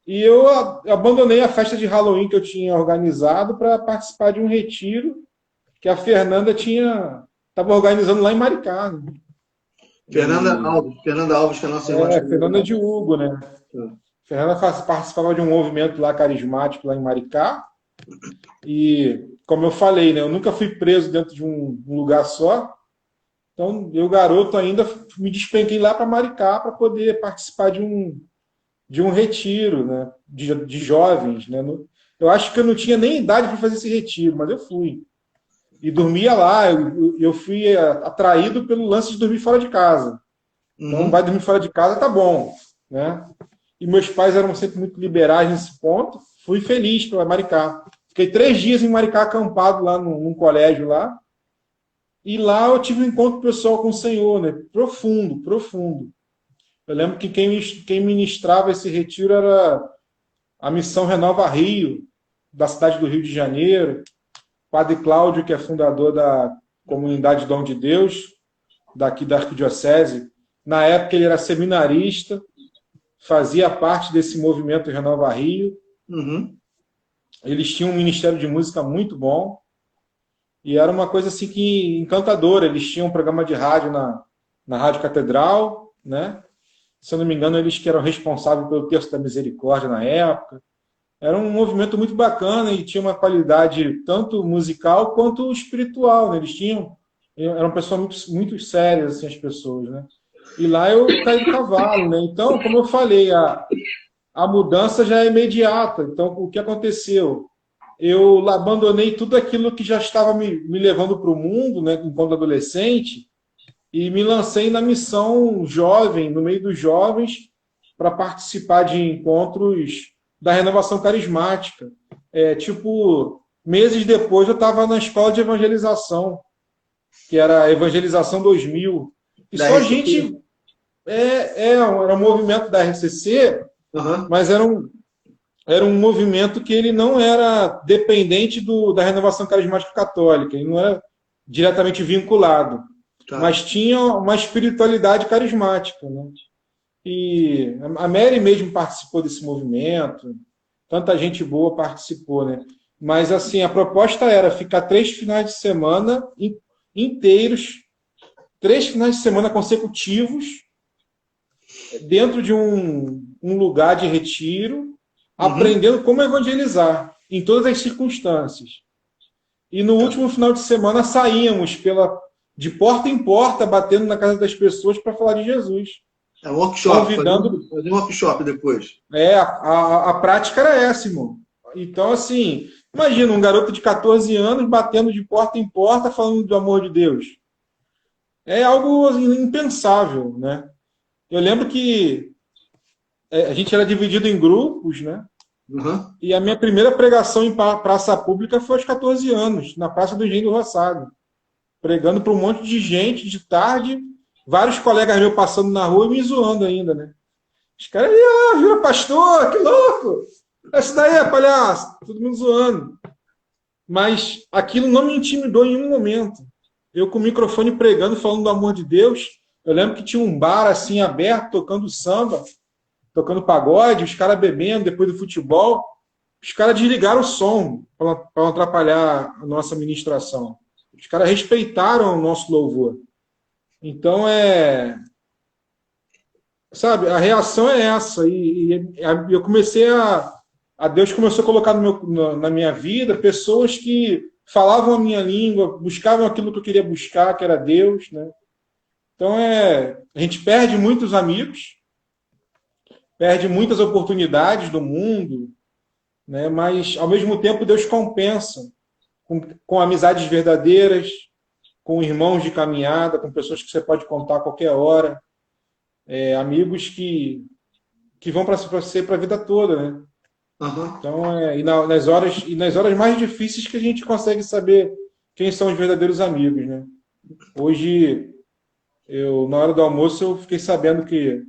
E eu abandonei a festa de Halloween que eu tinha organizado para participar de um retiro que a Fernanda estava organizando lá em Maricá. Né? Fernanda Alves, que é a nossa irmã. Fernanda de Hugo, né? Fernanda participava de um movimento lá carismático lá em Maricá. E, como eu falei, né, eu nunca fui preso dentro de um lugar só. Então, eu, garoto, ainda me despenquei lá para Maricá para poder participar de um retiro, né, de jovens. Né? Eu acho que eu não tinha nem idade para fazer esse retiro, mas eu fui. E dormia lá. Eu fui atraído pelo lance de dormir fora de casa. Então, vai dormir fora de casa, tá bom. Né? E meus pais eram sempre muito liberais nesse ponto. Fui feliz para Maricá. Fiquei 3 dias em Maricá, acampado lá num colégio lá. E lá eu tive um encontro pessoal com o Senhor, né? Profundo, profundo. Eu lembro que quem ministrava esse retiro era a Missão Renova Rio, da cidade do Rio de Janeiro, Padre Cláudio, que é fundador da Comunidade Dom de Deus, daqui da Arquidiocese. Na época ele era seminarista, fazia parte desse movimento Renova Rio. Uhum. Eles tinham um ministério de música muito bom e era uma coisa assim que encantadora. Eles tinham um programa de rádio na Rádio Catedral, né? Se eu não me engano, eles que eram responsáveis pelo Terço da Misericórdia na época. Era um movimento muito bacana e tinha uma qualidade tanto musical quanto espiritual, né? Eram pessoas muito sérias, assim, as pessoas, né? E lá eu caí do cavalo, né? Então, como eu falei, a mudança já é imediata. Então, o que aconteceu? Eu abandonei tudo aquilo que já estava me levando para o mundo, né, enquanto adolescente, e me lancei na missão jovem, no meio dos jovens, para participar de encontros da renovação carismática. Meses depois eu estava na escola de evangelização, que era a Evangelização 2000. E Da só RCC. gente... era um movimento da RCC, Uhum. mas era um movimento que ele não era dependente da renovação carismática católica, ele não era diretamente vinculado, Tá. mas tinha uma espiritualidade carismática, né? E a Mary mesmo participou desse movimento, tanta gente boa participou, né? Mas assim, a proposta era ficar 3 finais de semana inteiros, 3 finais de semana consecutivos, dentro de um lugar de retiro, aprendendo como evangelizar, em todas as circunstâncias. E no último final de semana saíamos de porta em porta, batendo na casa das pessoas para falar de Jesus. É um workshop, Convidando... fazer um workshop depois. A prática era essa, irmão. Então, assim, imagina um garoto de 14 anos batendo de porta em porta, falando do amor de Deus. É algo impensável, né? Eu lembro que a gente era dividido em grupos, né? Uhum. E a minha primeira pregação em praça pública foi aos 14 anos, na Praça do Engenho do Roçado. Pregando para um monte de gente de tarde, vários colegas meus passando na rua e me zoando ainda, né? Os caras, vira pastor, que louco! Esse daí é palhaço, todo mundo zoando. Mas aquilo não me intimidou em um momento. Eu com o microfone pregando, falando do amor de Deus. Eu lembro que tinha um bar assim aberto, tocando samba, tocando pagode, os caras bebendo depois do futebol. Os caras desligaram o som para não atrapalhar a nossa ministração. Os caras respeitaram o nosso louvor. Então, sabe, a reação é essa. E eu comecei a Deus começou a colocar na minha vida pessoas que falavam a minha língua, buscavam aquilo que eu queria buscar, que era Deus, né? Então, a gente perde muitos amigos, perde muitas oportunidades do mundo, né? Mas, ao mesmo tempo, Deus compensa com amizades verdadeiras, com irmãos de caminhada, com pessoas que você pode contar a qualquer hora, amigos que vão para você para a vida toda, né? Uhum. Então, nas horas mais difíceis que a gente consegue saber quem são os verdadeiros amigos, né? Hoje, na hora do almoço, eu fiquei sabendo que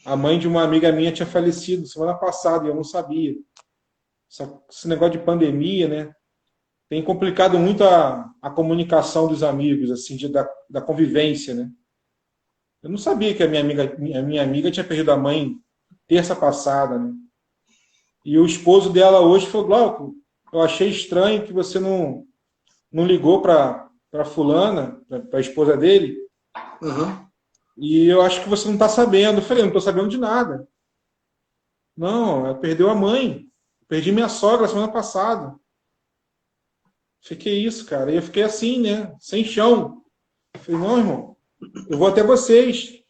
a mãe de uma amiga minha tinha falecido semana passada e eu não sabia. Esse negócio de pandemia, né? Tem complicado muito a comunicação dos amigos, assim, da convivência, né? Eu não sabia que a minha amiga tinha perdido a mãe terça passada, né? E o esposo dela hoje falou: Glauco, eu achei estranho que você não ligou para fulana, para a esposa dele, e eu acho que você não está sabendo. Eu falei: não estou sabendo de nada. Não, ela perdeu a mãe. Perdi minha sogra semana passada. Fiquei isso, cara. E eu fiquei assim, né? Sem chão. Eu falei: não, irmão, eu vou até vocês.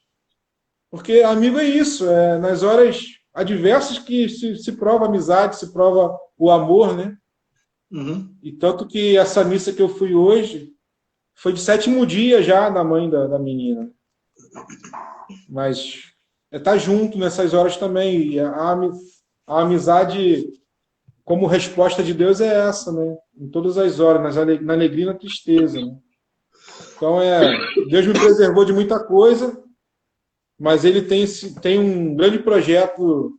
Porque amigo é isso. Nas horas adversas que se prova a amizade, se prova o amor, né? Uhum. E tanto que essa missa que eu fui hoje foi de 7º dia já da mãe da menina. Mas tá junto nessas horas também. E a amizade, como resposta de Deus, é essa, né? Em todas as horas, na alegria e na tristeza, né? Então, Deus me preservou de muita coisa, mas Ele tem um grande projeto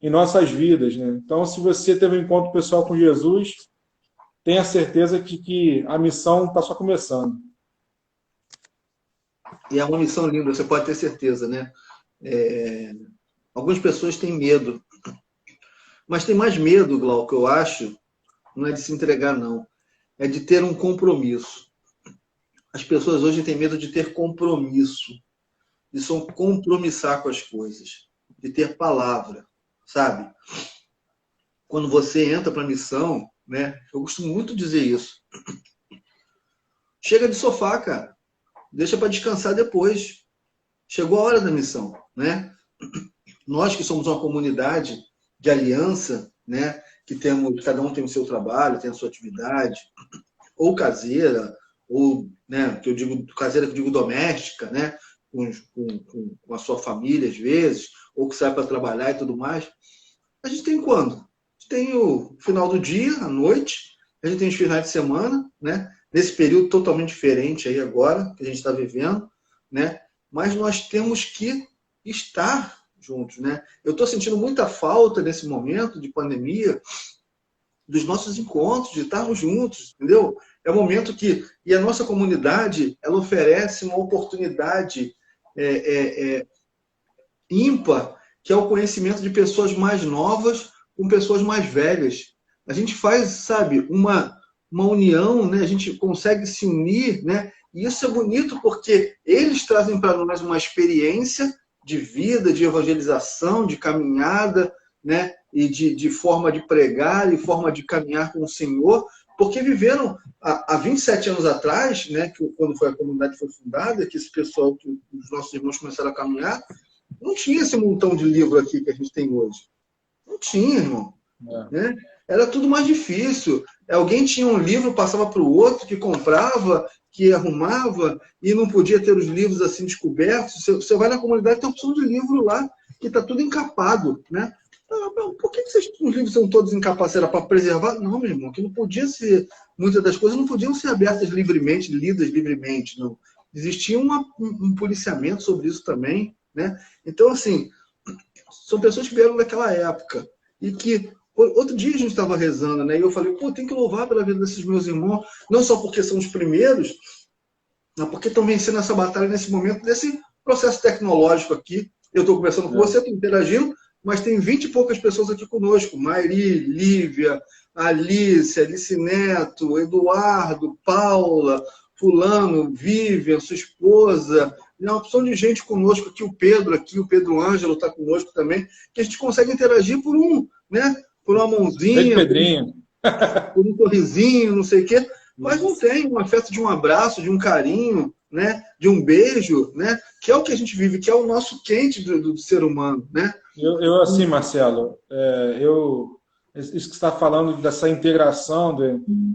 em nossas vidas, né? Então, se você teve um encontro pessoal com Jesus, tenha certeza que a missão está só começando. E é uma missão linda, você pode ter certeza, né? Algumas pessoas têm medo, mas tem mais medo, Glauco, eu acho, não é de se entregar, não. É de ter um compromisso. As pessoas hoje têm medo de ter compromisso, de se compromissar com as coisas, de ter palavra, sabe? Quando você entra para a missão, né? Eu costumo muito dizer isso. Chega de sofá, cara. Deixa para descansar depois. Chegou a hora da missão, né? Nós que somos uma comunidade de aliança, né? Que temos, cada um tem o seu trabalho, tem a sua atividade, ou caseira, ou, né? Que eu digo caseira, que eu digo doméstica, né? Com a sua família às vezes, ou que sai para trabalhar e tudo mais. A gente tem quando? A gente tem o final do dia, à noite, a gente tem os finais de semana, né? Nesse período totalmente diferente aí agora, que a gente está vivendo, né? Mas nós temos que estar juntos, né? Eu estou sentindo muita falta nesse momento de pandemia dos nossos encontros, de estarmos juntos, entendeu? É um momento que... E a nossa comunidade, ela oferece uma oportunidade ímpar, que é o conhecimento de pessoas mais novas com pessoas mais velhas. A gente faz, sabe, uma união, né? A gente consegue se unir, né? E isso é bonito porque eles trazem para nós uma experiência de vida, de evangelização, de caminhada, né? E de forma de pregar e forma de caminhar com o Senhor, porque viveram há 27 anos atrás, né? Quando a comunidade foi fundada, que esse pessoal, que os nossos irmãos começaram a caminhar, não tinha esse montão de livro aqui que a gente tem hoje. Não tinha, irmão. Né? Era tudo mais difícil. Alguém tinha um livro, passava para o outro, que comprava, que arrumava, e não podia ter os livros assim descobertos. Você vai na comunidade, tem opção de livro lá, que está tudo encapado. Né? Por que os livros são todos encapados? Era para preservar? Não, meu irmão, que não podia ser... Muitas das coisas não podiam ser abertas livremente, lidas livremente, não. Existia um policiamento sobre isso também. Né? Então, assim, são pessoas que vieram daquela época e que outro dia a gente estava rezando, né? E eu falei, pô, tem que louvar pela vida desses meus irmãos, não só porque são os primeiros, mas porque estão vencendo essa batalha nesse momento, desse processo tecnológico aqui. Eu estou conversando com você, estou interagindo, mas tem 20 e poucas pessoas aqui conosco. Mairi, Lívia, Alice Neto, Eduardo, Paula, fulano, Vivian, sua esposa, uma opção de gente conosco aqui, o Pedro Ângelo está conosco também, que a gente consegue interagir por né? Por uma mãozinha, por um sorrisinho, não sei o quê, mas não tem um afeto de um abraço, de um carinho, né? De um beijo, né? Que é o que a gente vive, que é o nosso quente do ser humano, né? Eu assim, Marcelo, isso que você está falando dessa integração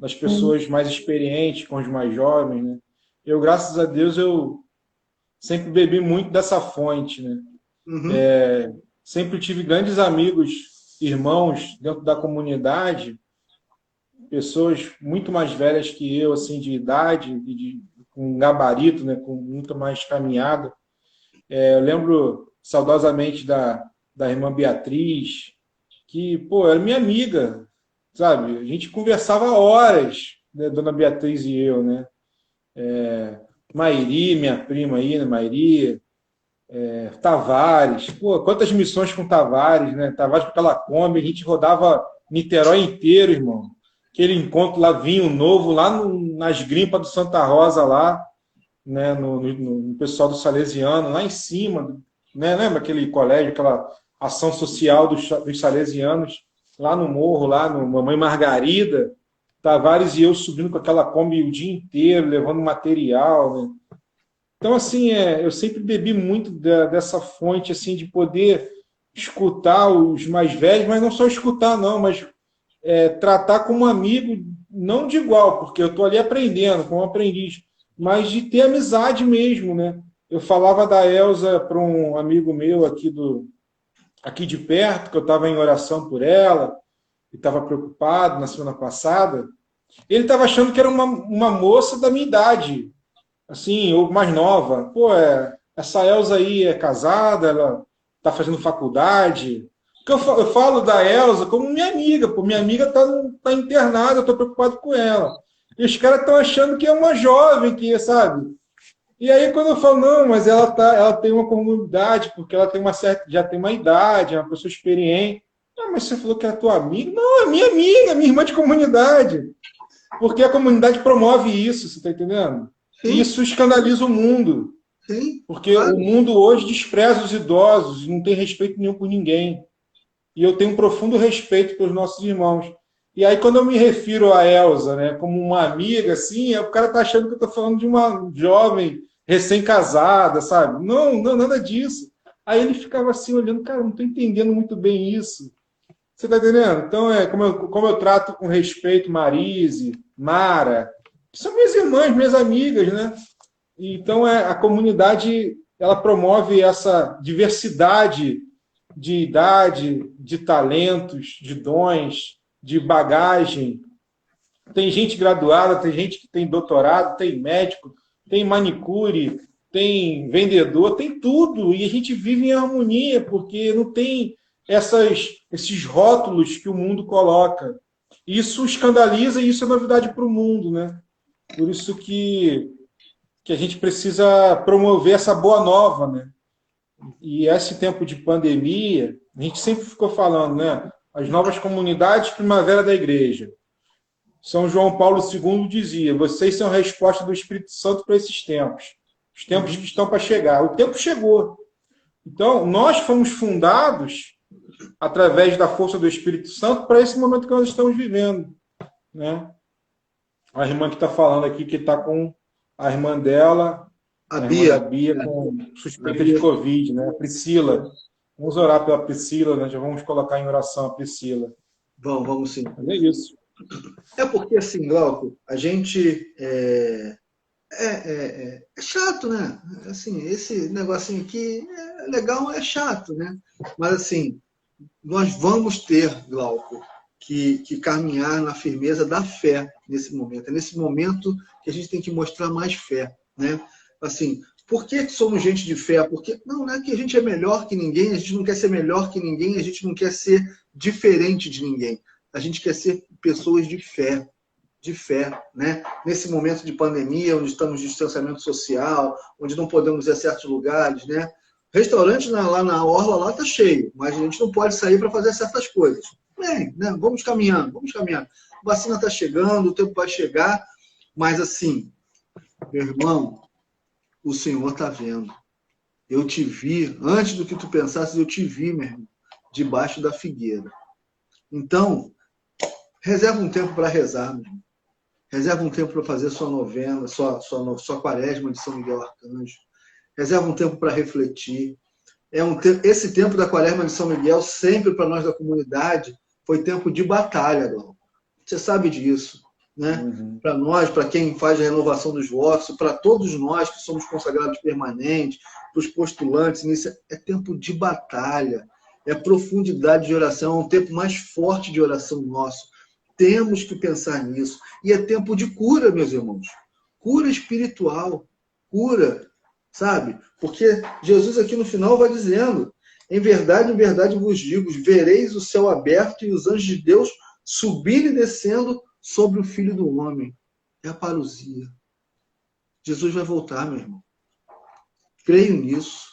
das pessoas mais experientes com os mais jovens, né? Eu, graças a Deus, eu sempre bebi muito dessa fonte, né? Uhum. Sempre tive grandes amigos, irmãos dentro da comunidade, pessoas muito mais velhas que eu, assim, de idade, com gabarito, né? Com muito mais caminhada. Eu lembro saudosamente da irmã Beatriz, que, pô, era minha amiga, sabe? A gente conversava horas, né, dona Beatriz e eu, né? Mairi, minha prima aí, né? Mairi, Tavares, pô, quantas missões com Tavares, né? Tavares com aquela Kombi, a gente rodava Niterói inteiro, irmão. Aquele encontro lá, vinho novo, lá nas grimpas do Santa Rosa, lá, né? No pessoal do Salesiano, lá em cima, né? Lembra aquele colégio, aquela ação social dos salesianos, lá no morro, lá no Mamãe Margarida, Tavares e eu subindo com aquela Kombi o dia inteiro, levando material, né? Então, assim, eu sempre bebi muito dessa fonte, assim, de poder escutar os mais velhos, mas não só escutar, não, mas tratar como amigo, não de igual, porque eu estou ali aprendendo, como aprendiz, mas de ter amizade mesmo, né? Eu falava da Elza para um amigo meu aqui de perto, que eu estava em oração por ela, e estava preocupado na semana passada. Ele estava achando que era uma moça da minha idade, assim, ou mais nova. Pô, essa Elza aí é casada, ela está fazendo faculdade, Porque eu falo da Elza como minha amiga, pô. Minha amiga tá internada, eu tô preocupado com ela. E os caras estão achando que é uma jovem, que, sabe? E aí, quando eu falo, não, mas ela tem uma comunidade, porque ela tem já tem uma idade, é uma pessoa experiente. Ah, mas você falou que é a tua amiga? Não, é minha amiga, minha irmã de comunidade. Porque a comunidade promove isso, você está entendendo? Sim. E isso escandaliza o mundo. Sim, Porque claro. o mundo hoje despreza os idosos, não tem respeito nenhum por ninguém. E eu tenho um profundo respeito pelos nossos irmãos. E aí, quando eu me refiro a Elza, né, como uma amiga, assim, o cara tá achando que eu estou falando de uma jovem recém-casada, sabe? Não, não, nada disso. Aí ele ficava assim, olhando, cara, não estou entendendo muito bem isso. Você está entendendo? Então, como eu trato com respeito Marise, Mara, que são minhas irmãs, minhas amigas, né? Então, a comunidade, ela promove essa diversidade de idade, de talentos, de dons, de bagagem. Tem gente graduada, tem gente que tem doutorado, tem médico, tem manicure, tem vendedor, tem tudo. E a gente vive em harmonia, porque não tem esses rótulos que o mundo coloca. Isso escandaliza e isso é novidade para o mundo, né? Por isso que a gente precisa promover essa boa nova, né? E esse tempo de pandemia, a gente sempre ficou falando, né? As novas comunidades primavera da igreja. São João Paulo II dizia, vocês são a resposta do Espírito Santo para esses tempos. Os tempos que estão para chegar. O tempo chegou. Então, nós fomos fundados através da força do Espírito Santo para esse momento que nós estamos vivendo, né? A irmã que está falando aqui, que está com a irmã dela, A Bia, com suspeita de Covid, né? A Priscila. Vamos orar pela Priscila, né? Já vamos colocar em oração a Priscila. Vamos sim. Mas é isso. É porque, assim, Glauco, a gente... É chato, né? Assim, esse negocinho aqui é legal, é chato, né? Mas, assim, nós vamos ter, Glauco, que caminhar na firmeza da fé nesse momento. É nesse momento que a gente tem que mostrar mais fé, né? Assim, por que somos gente de fé? Porque não é que a gente é melhor que ninguém, a gente não quer ser melhor que ninguém, a gente não quer ser diferente de ninguém. A gente quer ser pessoas de fé, né? Nesse momento de pandemia, onde estamos em distanciamento social, onde não podemos ir a certos lugares, né? Restaurante lá na orla lá tá cheio, mas a gente não pode sair para fazer certas coisas. Bem, né? Vamos caminhando. A vacina está chegando, o tempo vai chegar, mas assim, meu irmão, o Senhor está vendo. Eu te vi, antes do que tu pensasses, eu te vi, meu irmão, debaixo da figueira. Então, reserva um tempo para rezar, meu irmão. Reserva um tempo para fazer sua novena, sua quaresma de São Miguel Arcanjo. Reserva um tempo para refletir. Esse tempo da quaresma de São Miguel, sempre para nós da comunidade, foi tempo de batalha, Glauco. Você sabe disso, né? Uhum. Para nós, para quem faz a renovação dos votos, para todos nós que somos consagrados permanentes, para os postulantes, é tempo de batalha, é profundidade de oração, é um tempo mais forte de oração nosso. Temos que pensar nisso. E é tempo de cura, meus irmãos. Cura espiritual. Cura, sabe? Porque Jesus aqui no final vai dizendo, em verdade vos digo, vereis o céu aberto e os anjos de Deus subirem e descendo sobre o Filho do Homem. É a parousia. Jesus vai voltar, meu irmão. Creio nisso.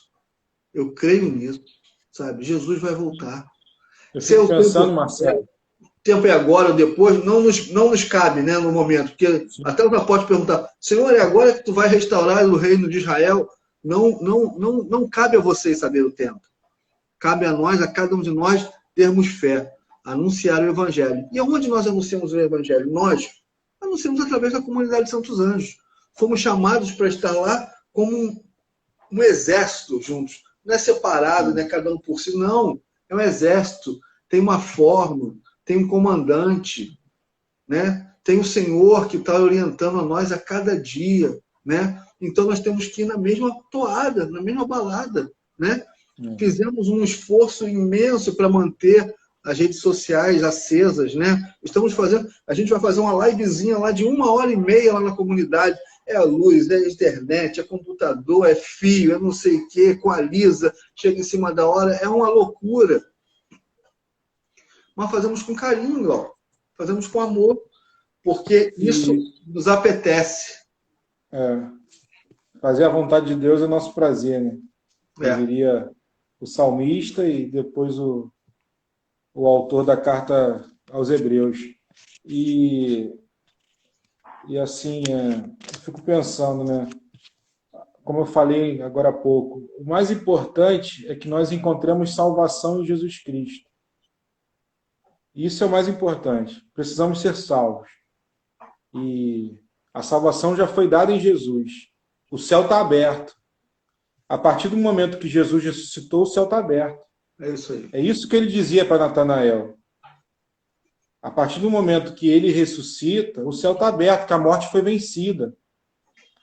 Eu creio nisso, sabe? Jesus vai voltar. Eu fico pensando, tempo, Marcelo. Tempo é agora ou depois, não nos cabe, né, no momento. Porque Sim. até o pode perguntar, Senhor, é agora que tu vai restaurar o reino de Israel? Não cabe a vocês saber o tempo. Cabe a nós, a cada um de nós, termos fé, anunciar o Evangelho. E aonde nós anunciamos o Evangelho? Nós anunciamos através da comunidade de Santos Anjos. Fomos chamados para estar lá como um exército juntos. Não é separado, né, cada um por si, não. É um exército, tem uma forma, tem um comandante, né? Tem o Senhor que está orientando a nós a cada dia, né? Então nós temos que ir na mesma toada, na mesma balada, né? Fizemos um esforço imenso para manter as redes sociais acesas, né? A gente vai fazer uma livezinha lá de 1h30 lá na comunidade. É a luz, é a internet, é computador, é fio, é não sei o quê, equaliza, chega em cima da hora, é uma loucura. mas fazemos com carinho, Glauco. Fazemos com amor, porque isso nos apetece. Fazer a vontade de Deus é nosso prazer, né? É. Eu diria o salmista e depois o autor da carta aos Hebreus. E assim, eu fico pensando, né? Como eu falei agora há pouco, o mais importante é que nós encontremos salvação em Jesus Cristo. Isso é o mais importante. Precisamos ser salvos. E a salvação já foi dada em Jesus. O céu está aberto. A partir do momento que Jesus ressuscitou, o céu está aberto. É isso aí. É isso que ele dizia para Natanael. A partir do momento que ele ressuscita, o céu está aberto, que a morte foi vencida.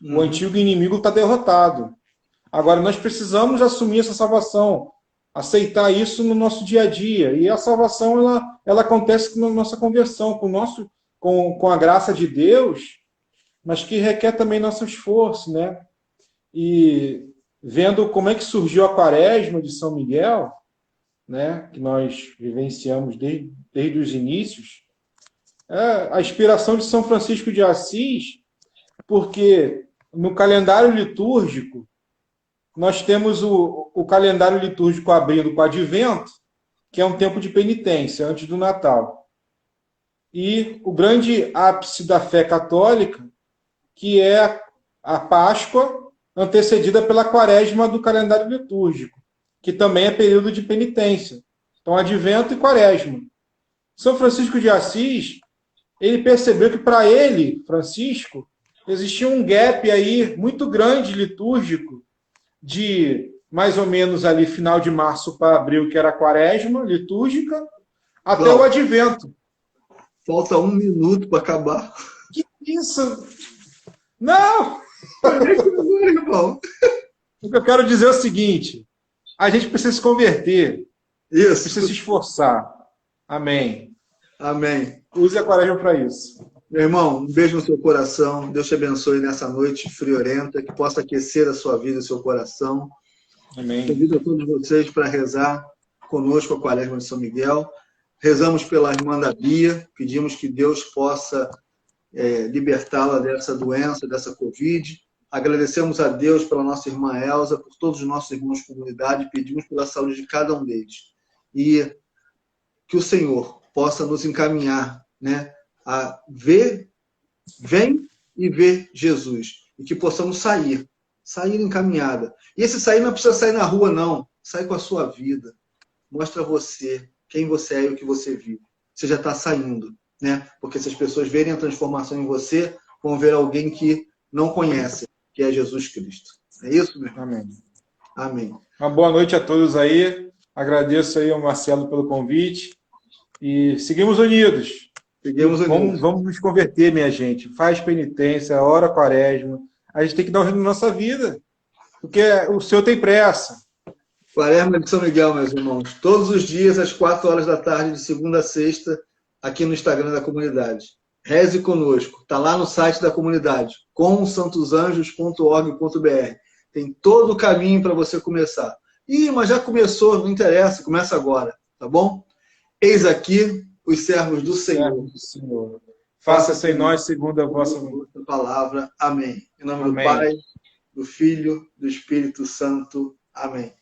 O antigo inimigo está derrotado. Agora, nós precisamos assumir essa salvação, aceitar isso no nosso dia a dia. E a salvação, ela acontece com a nossa conversão, com a graça de Deus, mas que requer também nosso esforço, né? E vendo como é que surgiu a Quaresma de São Miguel, né, que nós vivenciamos desde os inícios, a inspiração de São Francisco de Assis, porque no calendário litúrgico, nós temos o calendário litúrgico abrindo com o Advento, que é um tempo de penitência, antes do Natal. E o grande ápice da fé católica, que é a Páscoa, antecedida pela Quaresma do calendário litúrgico, que também é período de penitência. Então, Advento e Quaresma. São Francisco de Assis, ele percebeu que para ele, Francisco, existia um gap aí muito grande litúrgico, de mais ou menos ali final de março para abril, que era a Quaresma litúrgica, até o Advento. Falta 1 minuto para acabar. Que isso? Não! Irmão. O que eu quero dizer é o seguinte: a gente precisa se converter. Isso. Precisa se esforçar. Amém. Amém. Use a Quaresma para isso. Meu irmão, um beijo no seu coração. Deus te abençoe nessa noite friorenta, que possa aquecer a sua vida e o seu coração. Amém. Convido a todos vocês para rezar conosco a Quaresma de São Miguel. Rezamos pela irmã da Bia, pedimos que Deus possa libertá-la dessa doença, dessa Covid. Agradecemos a Deus pela nossa irmã Elza, por todos os nossos irmãos de comunidade, pedimos pela saúde de cada um deles. E que o Senhor possa nos encaminhar, né, a ver e ver Jesus. E que possamos sair em caminhada. E esse sair não precisa sair na rua, não. Sai com a sua vida. Mostra você, quem você é e o que você vive. Você já está saindo, né? Porque se as pessoas verem a transformação em você, vão ver alguém que não conhece, que é Jesus Cristo. É isso, meu irmão? Amém. Amém. Uma boa noite a todos aí. Agradeço aí ao Marcelo pelo convite. E seguimos unidos. Vamos nos converter, minha gente. Faz penitência, ora Quaresma. A gente tem que dar um jeito na nossa vida, porque o Senhor tem pressa. Quaresma de São Miguel, meus irmãos. Todos os dias, às 4 horas da tarde, de segunda a sexta, aqui no Instagram da comunidade. Reze conosco. Está lá no site da comunidade, comsantosanjos.org.br. Tem todo o caminho para você começar. Mas já começou, não interessa, começa agora, tá bom? Eis aqui os servos do Senhor. Faça-se em nós segundo a vossa palavra. Amém. Em nome Amém. do Pai, do Filho, do Espírito Santo. Amém.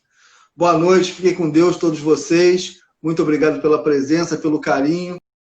Boa noite, fiquem com Deus todos vocês. Muito obrigado pela presença, pelo carinho.